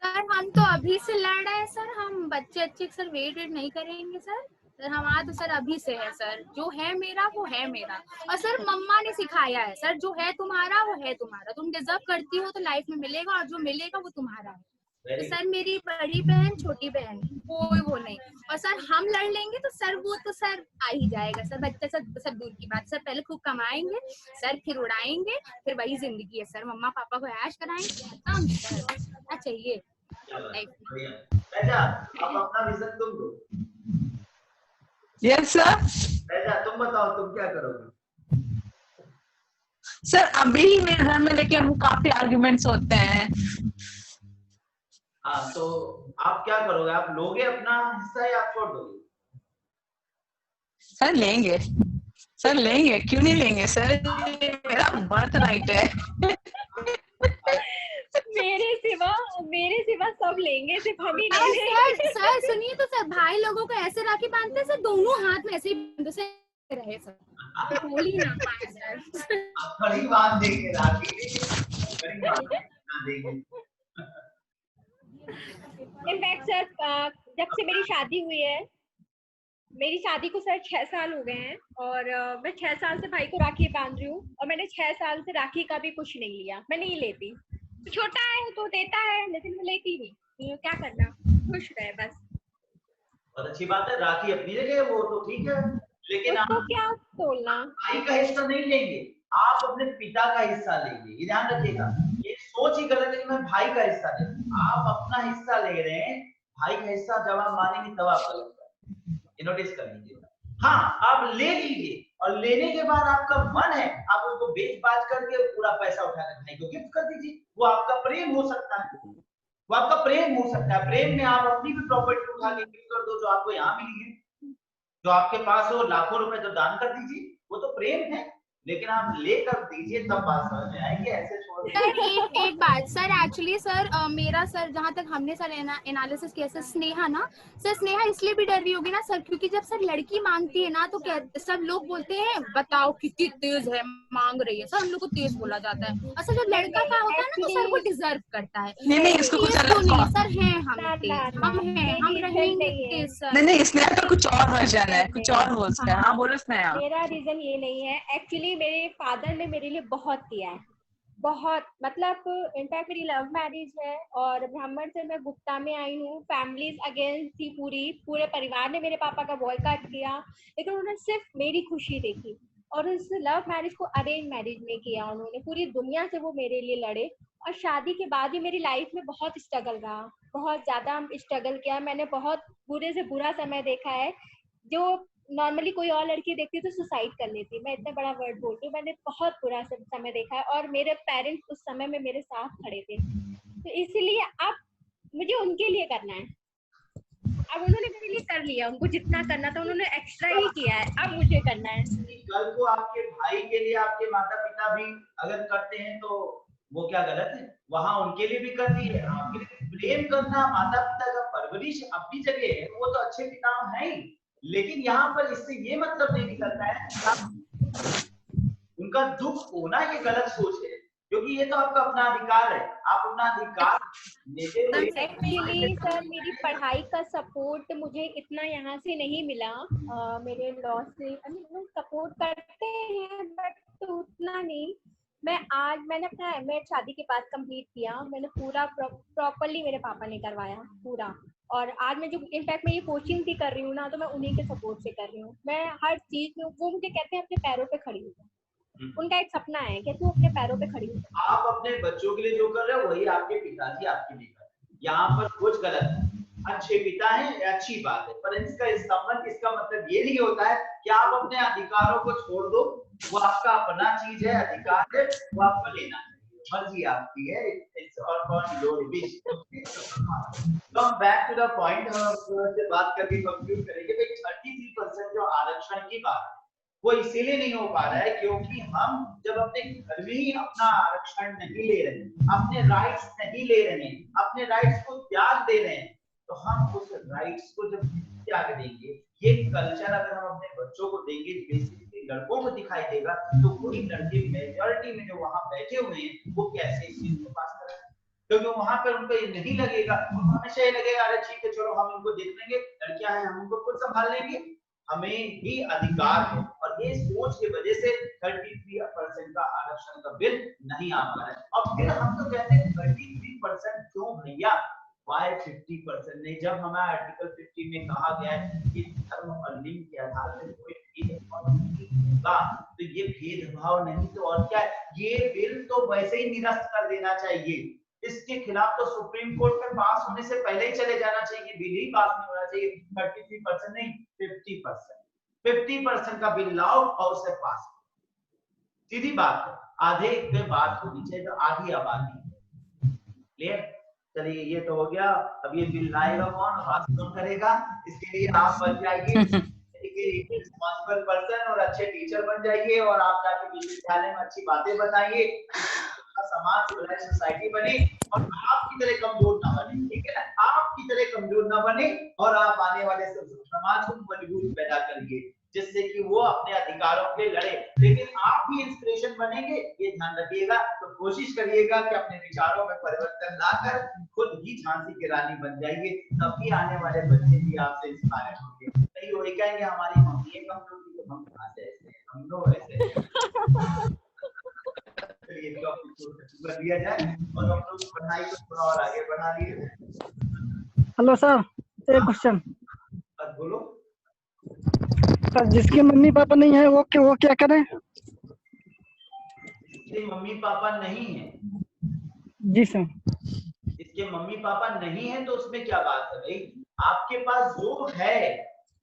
सर हम तो अभी से लड़ रहे हैं सर, हम बच्चे अच्छे सर वेट नहीं करेंगे सर हमारा तो सर अभी से है सर, जो है मेरा वो है मेरा। और सर मम्मा ने सिखाया है सर, जो है तुम्हारा वो है तुम्हारा, तुम डिजर्व करती हो तो लाइफ में मिलेगा, और जो मिलेगा वो तुम्हारा है। तो सर मेरी बड़ी बहन छोटी बहन कोई वो नहीं, और सर हम लड़ लेंगे तो सर वो तो सर आ ही जाएगा सर, बच्चे सर दूर की बात, सर पहले खूब कमाएंगे सर, फिर उड़ाएंगे, फिर वही जिंदगी है सर, मम्मा पापा को ऐश कराएंगे, खत्म सर, क्या चाहिए लाइफ में। बेटा अब अपना विजन तुम दो। Yes sir. बेटा तुम बताओ तुम क्या करोगे? सर अभी मेरे घर में लेकिन वो काफी आर्गुमेंट्स होते हैं। हाँ तो आप क्या करोगे? आप लोगे अपना हिस्सा या आप छोड़ दोगे? सर लेंगे, सर लेंगे, क्यों नहीं लेंगे सर, मेरा बर्थ राइट है। मेरे सिवा सब लेंगे, सिर्फ हम ही नहीं। सर सुनिए तो सर, भाई लोगों को ऐसे राखी बांधते हैं सर, दोनों हाथ में ऐसे ही बांधते से रहे सर, बोल ही ना पाए सर। खड़ी बांध देंगे राखी, खड़ी बांध देंगे। इनफैक्ट सर जब से मेरी शादी हुई है, मेरी शादी को सर 6 साल हो गए हैं, और मैं 6 साल से भाई को राखी बांध रही हूँ, और मैंने 6 साल से राखी का भी कुछ नहीं लिया, मैं नहीं लेती। छोटा है तो देता है, लेकिन मैं लेती नहीं, क्या करना, खुश रहे बस। बहुत अच्छी बात है, राखी अपनी जगह वो तो ठीक है, लेकिन उसको क्या तोलना, भाई का हिस्सा नहीं लेंगे, आप अपने पिता का हिस्सा लेंगे, ये ध्यान रखिएगा। ये सोच ही गलत है कि मैं भाई का हिस्सा ले, आप अपना हिस्सा ले रहे हैं, भाई का हिस्सा जब आप मानेंगे तब आप गलत है, ये नोटिस कर लीजिए। हाँ आप ले लीजिए, और लेने के बाद आपका मन है आप उसको बेच बाच करके पूरा पैसा उठाकर भाई को गिफ्ट कर दीजिए, वो आपका प्रेम हो सकता है, वो आपका प्रेम हो सकता है। प्रेम में आप अपनी भी प्रॉपर्टी उठा के गिफ्ट कर दो, जो आपको यहाँ मिली है, जो आपके पास हो, लाखों रुपए जो दान कर दीजिए, वो तो प्रेम है, लेकिन आप लेकर दीजिए तब बात समझ में आएगी, ऐसे छोड़ सर एक बात सर, एक्चुअली सर मेरा सर जहाँ तक हमने सर एनालिसिस किया सर, स्नेहा ना सर, स्नेहा इसलिए भी डर रही होगी ना सर, क्योंकि जब सर लड़की मांगती है ना तो क्या सब लोग बोलते हैं बताओ कितनी तेज है मांग रही है, सर हम लोग को तेज बोला जाता है, और सर जब लड़का का होता है ना तो सर वो डिजर्व करता है। नहीं इसको कुछ अलग नहीं सर हैं हम हैं, हम रहेंगे तेज सर। नहीं स्नेहा का कुछ और वर्जन है, कुछ और हो सकता है। हाँ बोलो स्नेहा। मेरा रीजन ये नहीं है, एक्चुअली मेरे फादर ने मेरे लिए बहुत किया है, बहुत, मतलब इनफैक्ट मेरी लव मैरिज है, और ब्राह्मण से मैं गुप्ता में आई हूँ, फैमिलीज अगेंस्ट थी, पूरे परिवार ने मेरे पापा का बॉयकॉट किया, लेकिन उन्होंने सिर्फ मेरी खुशी देखी, और उस लव मैरिज को अरेंज मैरिज में किया उन्होंने, पूरी दुनिया से वो मेरे लिए लड़े, और शादी के बाद भी मेरी लाइफ में बहुत स्ट्रगल रहा, बहुत ज्यादा स्ट्रगल किया, मैंने बहुत बुरे से बुरा समय देखा है, जो नॉर्मली कोई और लड़की देखती तो सुसाइड कर लेती, मैं इतना बड़ा वर्ड बोलती हूँ, मैंने बहुत बुरा समय देखा है, और मेरे पेरेंट्स उस समय में मेरे साथ खड़े थे, तो इसलिए अब मुझे उनके लिए करना है, अब उन्होंने मेरे लिए कर लिया, उनको जितना करना था उन्होंने एक्स्ट्रा ही किया है, अब मुझे करना है। कल को आपके भाई के लिए आपके माता पिता भी अगर करते हैं तो वो क्या गलत है? वहां उनके लिए भी कर दिए, आपके लिए प्रेम करना, माता पिता का परवरिश अपनी जगह है, वो तो अच्छे पिता है ही, लेकिन यहाँ पर इससे ये मतलब नहीं निकलता है कि उनका दुख होना ये गलत सोच है, क्योंकि ये तो आपका अपना अधिकार है, आप अपना अधिकार लेते हुए। एक्चुअली सर मेरी पढ़ाई का सपोर्ट मुझे इतना यहाँ से नहीं मिला, मेरे लॉस से सपोर्ट करते हैं बट उतना नहीं। मैंने अपना एमए शादी के बाद कंप्लीट किया, मैंने पूरा प्रॉपर्ली मेरे पापा ने करवाया पूरा, और आज मैं जो इनफैक्ट मैं ये कोचिंग भी कर रही हूँ ना, तो मैं उन्हीं के सपोर्ट से कर रही हूँ, मैं हर चीज में, वो मुझे कहते हैं अपने पैरों पे खड़ी हो, उनका एक सपना है कि तू अपने पैरों पे खड़ी हो। आप अपने बच्चों के लिए जो कर रहे हो वही आपके पिताजी आपके लिए कर रहे हैं, यहाँ पर कुछ गलत है, अच्छे पिता हैं, अच्छी बात है, पर इसका मतलब ये नहीं होता है कि आप अपने अधिकारों को छोड़ दो, वो आपका अपना चीज है, अधिकार है, वो आपको लेना है, मर्जी आपकी है, it's on your wish. Come back to the point, हम से बात करके कंक्लूड करेंगे भाई 33% जो आरक्षण की बात है वो इसीलिए नहीं हो पा रहा है क्योंकि हम जब अपने घर में ही अपना आरक्षण नहीं ले रहे, अपने राइट्स नहीं ले रहे, अपने राइट्स को त्याग दे रहे हैं, तो हम उस राइट्स को जब त्याग देंगे, ये कल्चर अगर हम अपने बच्चों को देंगे, बेसिकली लड़कों को दिखाई देगा, तो वही लड़के मेजॉरिटी में जो वहां बैठे हुए हैं वो कैसे इस चीज को पास करेंगे। क्योंकि वहां पर उनको ये नहीं लगेगा, उनको हमेशा ये लगेगा अरे ठीक है चलो हम इनको देख लेंगे, लड़कियां हैं हम उनको खुद संभाल लेंगे, हमें भी अधिकार है। और ये सोच की वजह से 33% का आरक्षण का बिल नहीं आ पा रहा है। और फिर हम तो कहते हैं 33% क्यों भैया, वाई 50% नहीं? जब हमारा आर्टिकल 50 में कहा गया है कि धर्म और लिंग के आधार पर कोई भेदभाव नहीं होगा, तो ये भेदभाव नहीं तो और क्या है? ये बिल तो वैसे ही निरस्त कर देना चाहिए, इसके खिलाफ तो सुप्रीम कोर्ट में पास होने से पहले ही चले जाना चाहिए, बिल ही पास नहीं होना चाहिए। 33% नहीं 50% का बिल लाओ और उसे पास करो, सीधी बात है। आधे पे बात होनी चाहिए, तो आधी आबादी क्लियर। चलिए ये तो हो गया। अब ये बिल लाएगा कौन, पास कौन करेगा? इसके लिए आप बन जाइए रिस्पॉन्सिबल पर्सन और अच्छे टीचर बन जाइए, और आप जाके विश्वविद्यालय में अच्छी बातें बताइए, समाज सिविलाइज सोसाइटी बने, और आपकी तरह कमजोर ना बने, ठीक है ना? आपकी तरह कमजोर ना बने, और आप आने वाले समाज को मजबूत पैदा करिए, जिससे कि वो अपने अधिकारों के लड़े। लेकिन आप भी इंस्पिरेशन बनेंगे, ये ध्यान रखिएगा। तो कोशिश करिएगा कि अपने विचारों में परिवर्तन लाकर खुद ही झांसी की रानी बन जाइए, तभी आने वाले बच्चे भी आपसे इंस्पायर होंगे। नहीं वो कहेंगे हमारी मम्मी कमजोर थी तो हम कहां से ऐसे, हम लोग ऐसे। चलिए कर दिया जाए और हम लोग पढ़ाई को थोड़ा और आगे बढ़ा लिए। हेलो सर, एक क्वेश्चन। बोलो। सर जिसके मम्मी पापा नहीं है वो क्या करें? इसके मम्मी पापा नहीं है? जी सर। इसके मम्मी पापा नहीं है तो उसमें क्या बात है भाई? आपके पास जो है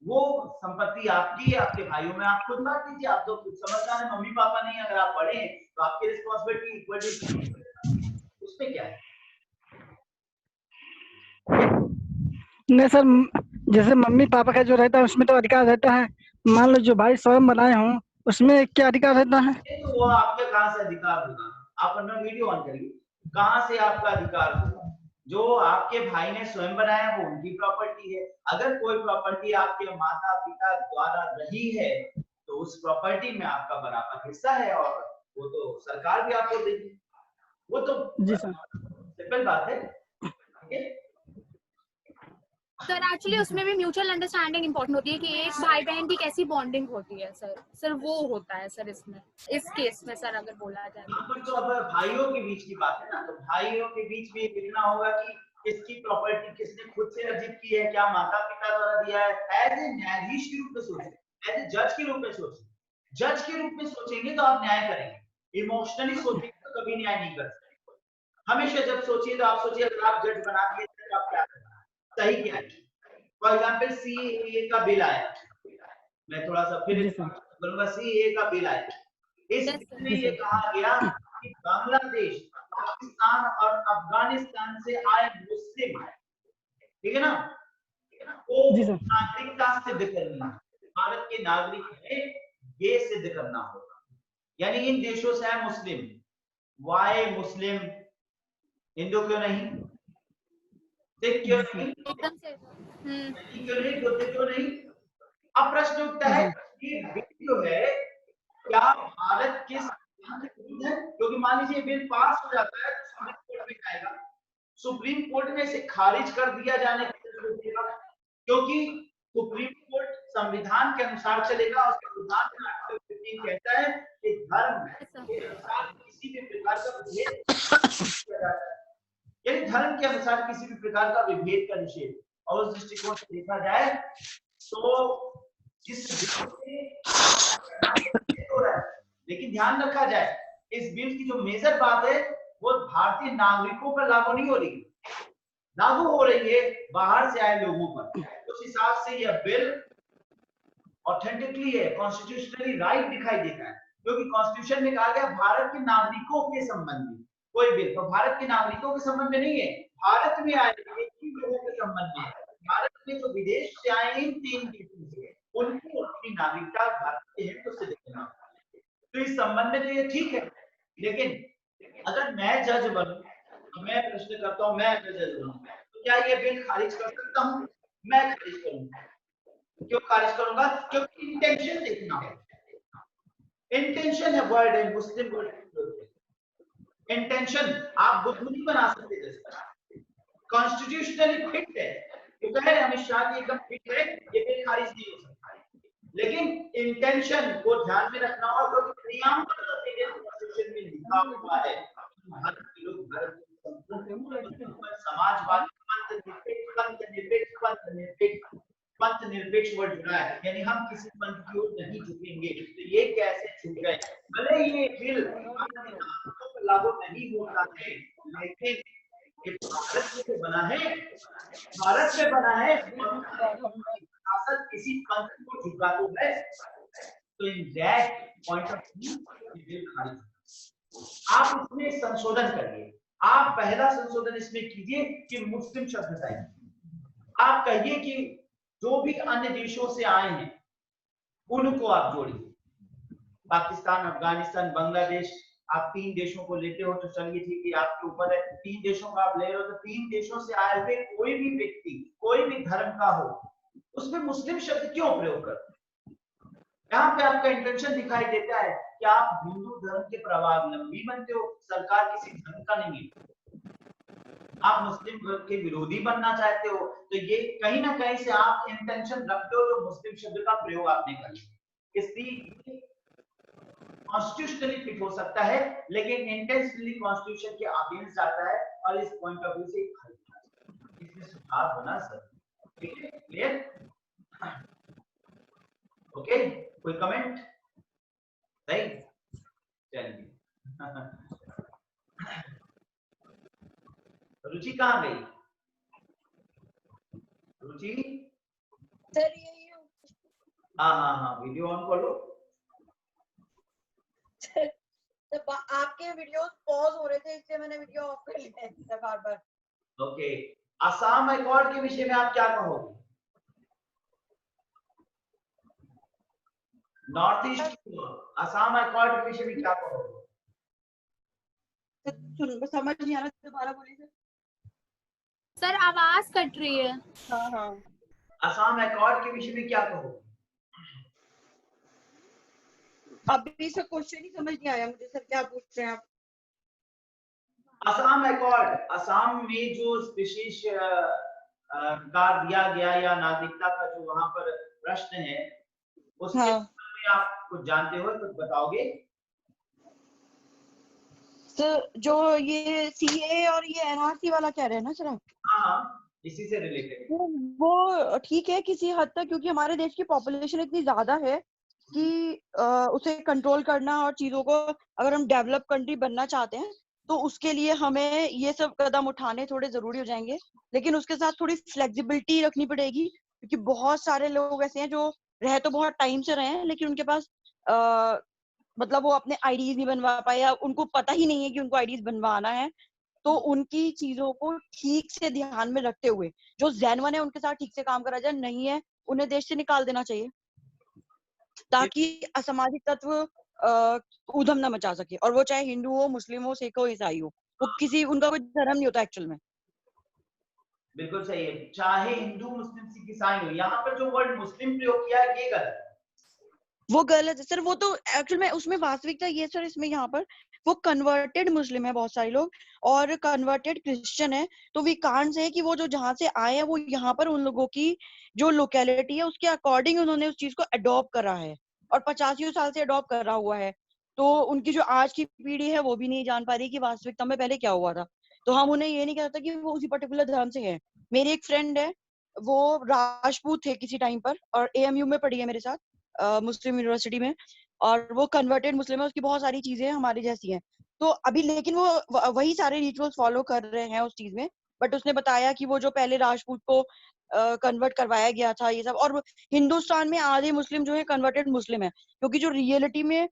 वो संपत्ति आपकी है, आपके भाइयों में आप खुद बांट लीजिए। आप तो खुद समझदार हैं, मम्मी पापा नहीं है, अगर आप बड़े हैं तो आपकी रिस्पॉन्सिबिलिटी इक्वली, उसमें क्या है? नहीं सर, जैसे मम्मी पापा का जो रहता है उसमें तो अधिकार रहता है, मान लो जो भाई स्वयं बनाए हों उसमें क्या अधिकार रहता है? तो वो आपके कहां से अधिकार होगा? आप अपना वीडियो ऑन करिए, कहां से आपका अधिकार होगा? जो आपके भाई ने स्वयं बनाया वो उनकी प्रॉपर्टी है। अगर कोई प्रॉपर्टी आपके माता पिता द्वारा रही है तो उस प्रॉपर्टी में आपका बराबर हिस्सा है, और वो तो सरकार भी आपको देगी। वो तो जी सर, सिंपल बात है, ठीक है? सर एक्चुअली उसमें भी म्यूचुअल अंडरस्टैंडिंग इंपॉर्टेंट होती है कि एक भाई बहन की कैसी बॉन्डिंग होती है सर वो होता है सर इसमें, इस केस में सर अगर बोला जाए तो अब भाइयों के बीच की बात है ना, तो भाइयों के बीच में देखना होगा कि किसकी प्रॉपर्टी किसने खुद से अर्जित की है, क्या माता पिता द्वारा दिया है। एज ए न्यायाधीश के रूप में सोचें, एज ए जज के रूप में सोचें। जज के रूप में सोचेंगे तो आप न्याय करेंगे, इमोशनली सोचेंगे तो कभी न्याय नहीं कर सकते। हमेशा जब सोचिए तो आप सोचिए अगर आप जज बना दिए तो आप क्या करना, सही क्या है? फॉर एग्जाम्पल सीएए का बिल आया, मैं थोड़ा सा फिर बोलूंगा, सीएए का बिल आया, इस बिल में ये कहा गया कि बांग्लादेश, पाकिस्तान और अफगानिस्तान से आए मुस्लिम, ठीक है ना, को नागरिकता सिद्ध करनी है, भारत के नागरिक है ये सिद्ध करना होगा। यानी इन देशों से आए मुस्लिम, वाई मुस्लिम, हिंदू क्यों नहीं, सिख क्यों नहीं, क्यों नहीं, बुद्ध क्यों नहीं? अब प्रश्न उठता है कि बिल जो है क्या भारत के संविधान के विरुद्ध है? क्योंकि मान लीजिए बिल पास हो जाता है तो सुप्रीम कोर्ट में जाएगा, सुप्रीम कोर्ट में इसे खारिज कर दिया जाने की जरूरत है, क्योंकि सुप्रीम कोर्ट संविधान के अनुसार चलेगा और संविधान में आर्टिकल 15 कहता है कि धर्म के अनुसार किसी भी प्रकार का विभेद किया जाता है, यानी धर्म के अनुसार किसी भी प्रकार का विभेद का निषेध। और उस दृष्टिकोण से देखा जाए तो जिस लेकिन ध्यान रखा जाए इस बिल की जो मेजर बात है वो भारतीय नागरिकों पर लागू नहीं हो रही, लागू हो रही है बाहर से आए लोगों पर। उस हिसाब से यह बिल ऑथेंटिकली है, कॉन्स्टिट्यूशनली राइट दिखाई देता है, क्योंकि कॉन्स्टिट्यूशन में कहा गया भारत के नागरिकों के संबंध में कोई बिल, तो भारत के नागरिकों के संबंध में नहीं है, भारत में आए लोगों के संबंध में। भारत में जो विदेश से आए इन 3 देशों से उनको अपनी नागरिकता भारत के है तो सिद्ध करना, तो इस संबंध में तो ये ठीक है। लेकिन अगर मैं जज बनूं तो मैं प्रश्न करता हूं, मैं जज बनूं तो क्या ये बिल खारिज कर सकता हूं? मैं खारिज करूंगा। क्यों खारिज करूंगा? क्योंकि इंटेंशन देखना है, इंटेंशन है वर्ड है मुस्लिम वर्ड, इंटेंशन आप बुद्ध नहीं बना सकते। जैसे कॉन्स्टिट्यूशनली फिट है, तो कह रहे अमित शाह जी एकदम फिट है, ये बिल खारिज नहीं हो सकता, लेकिन इंटेंशन को ध्यान में रखना होगा, क्योंकि प्रियम्बल ऑफ इंडियन कॉन्स्टिट्यूशन में लिखा हुआ है भारत के लोग भारत समाजवादी पंथ निरपेक्ष वर्ड जुड़ा है, यानी हम किसी पंथ की ओर नहीं झुकेंगे। तो ये कैसे छूट गए? भले ये बिल लागू नहीं होता है, लेकिन ये भारत में बना है, भारत में बना है, शासक किसी पंथ को झुका तो है, तो in that point of view ये बिल खारिज। आप इसमें संशोधन करिए। आप पहला संशोधन इसमें कीजिए कि मुस्लिम शब्द हटाइए। आप कहिए कि जो भी अन्य देशों से आए हैं उनको आप जोड़िए। पाकिस्तान, अफगानिस्तान, बांग्लादेश, आप 3 देशों को लेते हो तो चलिए ठीक है, आपके ऊपर है। 3 देशों का आप ले रहे हो तो 3 देशों से आए हुए कोई भी व्यक्ति कोई भी धर्म का हो, उसमें मुस्लिम शब्द क्यों प्रयोग करते? यहाँ पे आपका इंटेंशन दिखाई देता है कि आप हिंदू धर्म के प्रवावलंबी बनते हो, सरकार किसी धर्म का नहीं है, आप मुस्लिम धर्म के विरोधी बनना चाहते हो, तो ये कहीं ना कहीं से आप इंटेंशन रखते हो, तो मुस्लिम शब्द का प्रयोग आपने कर लिया। इसलिए कॉन्स्टिट्यूशनली फिट हो सकता है, लेकिन इंटेंशनली कॉन्स्टिट्यूशन के अगेंस्ट जाता है, और इस पॉइंट ऑफ व्यू से इसमें सुधार होना सर। ठीक है, क्लियर? ओके, कोई कमेंट? सही, चलिए। रुचि कहाँ गई? रुचि सर यही हूँ। हाँ, वीडियो ऑन कर लो। तो आपके वीडियोस पॉज हो रहे थे, इसलिए मैंने वीडियो ऑफ कर लिया है बार-बार। ओके, असम अकॉर्ड के विषय में आप क्या कहोगे? नॉर्थ ईस्ट असम अकॉर्ड के विषय में क्या कहोगे? समझ नहीं आ रहा, दोबारा बोलिए सर। आवाज कट रही है। हाँ। असम अकॉर्ड के विषय में क्या कहोगे? अभी से क्वेश्चन ही समझ नहीं आया मुझे सर, क्या पूछ रहे हैं आप? असम अकॉर्ड, असम में जो विशेष कार्ड दिया गया या नागरिकता का जो वहां पर प्रश्न है, उसके बारे में आप कुछ जानते हो, कुछ बताओगे? सर जो ये सीए और ये एनआरसी वाला कह रहे हैं ना सर आप? हाँ, इसी से रिलेटेड। वो ठीक है किसी हद तक, क्योंकि हमारे देश की पॉपुलेशन इतनी ज्यादा है कि उसे कंट्रोल करना और चीजों को, अगर हम डेवलप कंट्री बनना चाहते हैं तो उसके लिए हमें ये सब कदम उठाने थोड़े जरूरी हो जाएंगे, लेकिन उसके साथ थोड़ी फ्लेक्सिबिलिटी रखनी पड़ेगी, क्योंकि बहुत सारे लोग ऐसे हैं जो रह तो बहुत टाइम से रहे हैं, लेकिन उनके पास मतलब वो अपने आईडीज नहीं बनवा पाए, या उनको पता ही नहीं है कि उनको आईडीज बनवाना है। तो उनकी चीजों को ठीक से ध्यान में रखते हुए जो जेन्युइन है उनके साथ ठीक से काम करा जाए, नहीं है उन्हें देश से निकाल देना चाहिए, ताकि असामाजिक तत्व उधम न मचा सके, और वो चाहे हिंदू हो, मुस्लिम हो, सिख हो, ईसाई हो, वो किसी उनका कोई धर्म नहीं होता एक्चुअल में। बिल्कुल सही है, चाहे हिंदू, मुस्लिम, सिख, ईसाई हो। यहाँ पर जो वर्ड मुस्लिम प्रयोग किया है ये गलत है, वो गलत है सर। वो तो एक्चुअल में उसमें वास्तविकता ये सर, इसमें यहाँ पर वो कन्वर्टेड मुस्लिम है बहुत सारे लोग, और कन्वर्टेड क्रिश्चियन है, तो वी कांट से कि वो जो जहाँ से आए हैं वो यहाँ पर उन लोगों की जो लोकेलिटी है उसके अकॉर्डिंग उन्होंने उस चीज को अडॉप्ट करा है, और 85 साल से अडॉप्ट करा हुआ है। तो उनकी जो आज की पीढ़ी है वो भी नहीं जान पा रही कि वास्तविकता में पहले क्या हुआ था, तो हम उन्हें ये नहीं कहते कि वो उसी पर्टिकुलर धर्म से है। मेरी एक फ्रेंड है, वो राजपूत थे किसी टाइम पर, और एएमयू में पढ़ी है मेरे साथ, मुस्लिम यूनिवर्सिटी में, और वो कन्वर्टेड मुस्लिम है, उसकी बहुत सारी चीजें हमारी जैसी हैं। तो अभी लेकिन वो वही सारे रिचुअल्स फॉलो कर रहे हैं उस चीज में, बट उसने बताया कि वो जो पहले राजपूत को कन्वर्ट करवाया गया था ये सब, और हिंदुस्तान में आधे मुस्लिम जो है कन्वर्टेड मुस्लिम है, क्योंकि जो रियलिटी में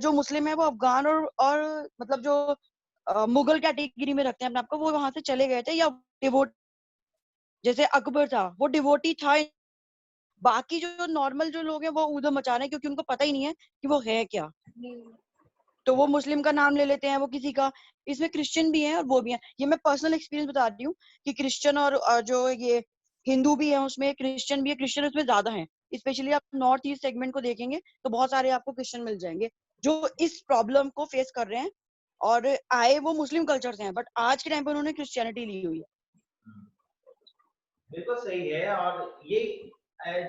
जो मुस्लिम है वो अफगान और मतलब जो मुगल कैटेगरी में रखते हैं अपने आपको, वो वहां से चले गए थे, या डिवोट, जैसे अकबर था वो डिवोटी था। बाकी जो नॉर्मल जो लोग हैं वो उधम मचा रहे हैं, क्योंकि उनको पता ही नहीं है कि वो है क्या, तो वो मुस्लिम का नाम ले लेते हैं, वो किसी का। इसमें क्रिश्चियन भी हैं और वो भी हैं, ये मैं पर्सनल एक्सपीरियंस बता रही हूँ कि क्रिश्चियन और जो ये हिंदू भी है उसमें क्रिश्चियन भी है, क्रिश्चियन उसमें ज्यादा है, स्पेशली आप नॉर्थ ईस्ट सेगमेंट को देखेंगे तो बहुत सारे आपको क्रिश्चियन मिल जाएंगे जो इस प्रॉब्लम को फेस कर रहे हैं और आए वो मुस्लिम कल्चर से हैं, बट आज के टाइम पे उन्होंने क्रिश्चियनिटी ली हुई है। बिल्कुल सही है। और ये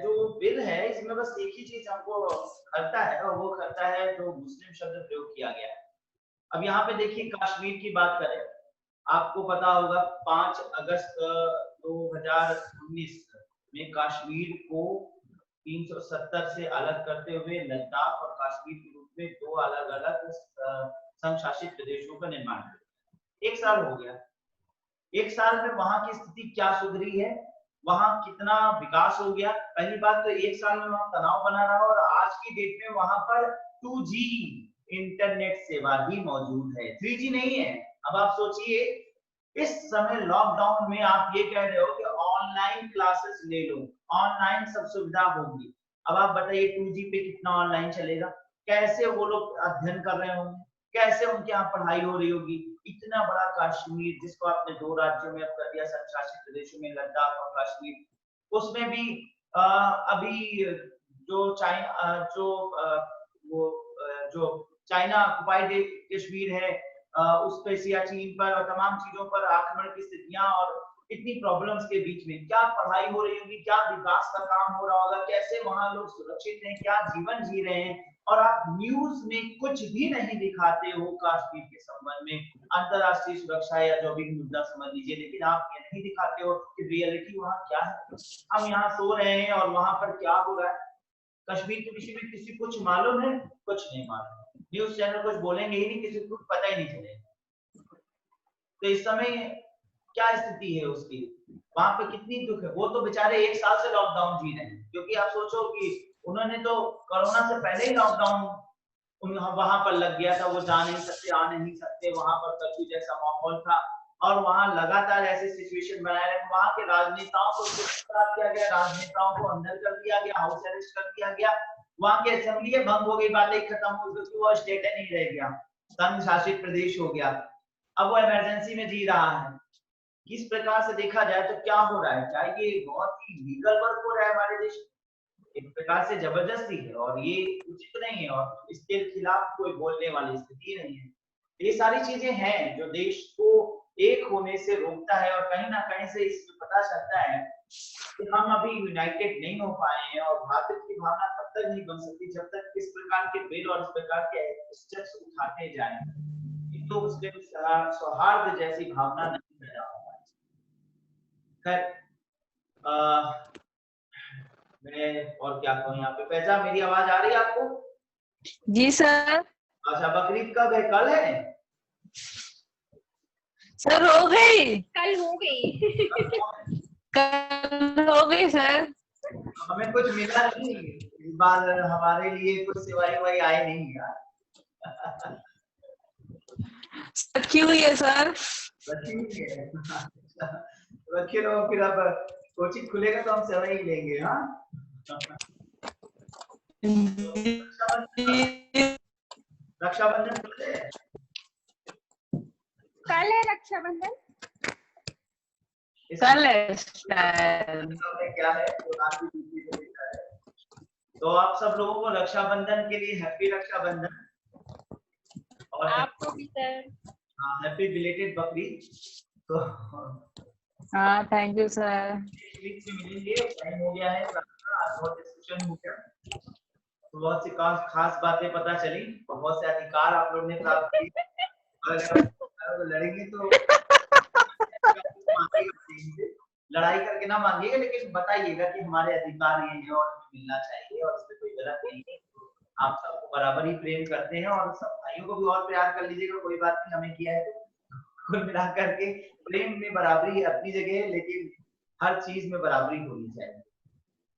जो बिल है इसमें बस एक ही चीज हमको करता है और वो करता है जो मुस्लिम शब्द प्रयोग किया गया है। अब यहाँ पे देखिए कश्मीर की बात करें, आपको पता होगा 5 अगस्त 2019 में कश्मीर को 370 से अलग करते हुए लद्दाख और कश्मीर के रूप में 2 अलग-अलग संघ शासित प्रदेशों का निर्माण किया। 1 साल हो गया। 1 साल में वहां की स्थिति क्या सुधरी है, वहां कितना विकास हो गया? पहली बात तो 1 साल में वहां तनाव बना रहा और आज की डेट में वहां पर 2G इंटरनेट सेवा ही मौजूद है, 3G नहीं है। अब आप सोचिए इस समय लॉकडाउन में आप ये कह रहे हो कि ऑनलाइन क्लासेस ले लो, ऑनलाइन सब सुविधा होगी। अब आप बताइए 2G पे कितना ऑनलाइन चलेगा, कैसे वो लोग अध्ययन कर रहे होंगे, कैसे उनके यहाँ पढ़ाई हो रही होगी। इतना बड़ा कश्मीर जिसको आपने 2 राज्यों में अब कर दिया, संघ शासित प्रदेशों में लद्दाख और कश्मीर, उसमें भी अभी जो चाइना ऑक्युपाइड कश्मीर है उस पे सियाचिन पर और तमाम चीजों पर आक्रमण की स्थितियां और इतनी प्रॉब्लम्स के बीच में क्या पढ़ाई हो रही होगी, क्या विकास का काम हो रहा होगा, कैसे वहां लोग सुरक्षित हैं, क्या जीवन जी रहे हैं। और आप न्यूज में कुछ भी नहीं दिखाते हो कश्मीर के संबंध में, अंतरराष्ट्रीय सुरक्षा या जो भी मुद्दा समझ लीजिए, लेकिन आप ये नहीं दिखाते हो कि रियलिटी वहां क्या है। हम यहाँ सो रहे हैं और वहां पर क्या हो रहा है। कश्मीर के विषय में किसी कुछ मालूम है? कुछ नहीं मालूम। न्यूज चैनल कुछ बोलेंगे ही नहीं, किसी को पता ही नहीं चलेगा। तो इस समय क्या स्थिति है उसकी, वहां पे कितनी दुख है। वो तो बेचारे 1 साल से लॉकडाउन जी रहे हैं, क्योंकि आप सोचो कि उन्होंने तो कोरोना से पहले ही लॉकडाउन वहां पर लग गया था, वो जा नहीं सकते, आ नहीं सकते, वहां पर कर्फ्यू जैसा माहौल था और वहां लगातार ऐसे सिचुएशन बनाए रहे। वहां के राजनेताओं को गिरफ्तार किया गया, राजनेताओं को अंदर कर दिया गया, हाउस अरेस्ट कर दिया गया, वहां की असेंबली भंग हो गई, बातें खत्म हो गई, वो स्टेट नहीं रह गया, संघ शासित प्रदेश हो गया। अब वो इमरजेंसी में जी रहा है। किस प्रकार से देखा जाए तो क्या हो रहा है, क्या ये बहुत ही लीगल वर्क हो रहा है हमारे देश, एक प्रकार से जबरदस्ती है और ये उचित नहीं है और इसके खिलाफ कोई बोलने वाली स्थिति नहीं है। ये सारी चीजें हैं जो देश को एक होने से रोकता है और कहीं ना कहीं से इसमें पता चलता है कि हम अभी यूनाइटेड नहीं हो पाए हैं और भारत की भावना तब तक नहीं बन सकती जब तक इस प्रकार के बिल और इस प्रकार के स्टेप्स उठाते जाएं, तो उसके सौहार्द जैसी भावना नहीं पैदा हो पाए। खैर मैं और क्या कहूँ यहाँ पे। पहचान मेरी आवाज आ रही है आपको? जी सर। अच्छा, बकरीद कब है? कल है सर? हो गई, कल हो गई। कल हो गई सर। हमें कुछ मिला नहीं इस बार, हमारे लिए कुछ सिवाई आए नहीं यार। रखी हुई है सर। रखी हुई है। रखे रहो, फिर अब कोचिंग खुलेगा तो हम सेवई लेंगे। हाँ, रक्षाबंधन कल है रक्षाबंधन। कल है शायद। क्या है तो आप सब लोगों को रक्षाबंधन के लिए हैप्पी रक्षाबंधन और आपको भी सर। हाँ, हैप्पी बिलेटेड बकरीद। तो हाँ, थैंक यू सर। वीक में मिलेंगे, टाइम हो गया है, आज बहुत डिस्कशन हो गया, तो बहुत सी खास बातें पता चली, बहुत से अधिकार आप लोग ने प्राप्त किए। अगर लड़ेंगे तो लड़ाई करके ना मांगिएगा, लेकिन बताइएगा कि हमारे अधिकार ये है और हमें मिलना चाहिए और इसमें कोई गलत नहीं है। आप सबको बराबर ही प्रेम करते हैं और सब भाइयों को भी और प्यार कर लीजिएगा, कोई बात नहीं, हमें किया है तो कुल मिला करके प्रेम में बराबरी अपनी जगह है, लेकिन हर चीज में बराबरी होनी चाहिए।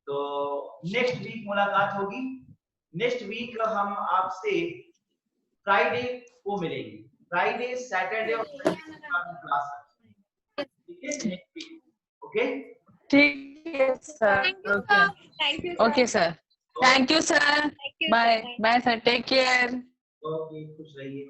तो नेक्स्ट वीक मुलाकात होगी। नेक्स्ट वीक हम आपसे फ्राइडे को मिलेंगे, फ्राइडे, सैटरडे और संडे क्लास। ठीक है? ओके, ठीक है sir. Thank you okay sir, thank you sir. Bye bye sir, take care. Okay, खुश रहिए।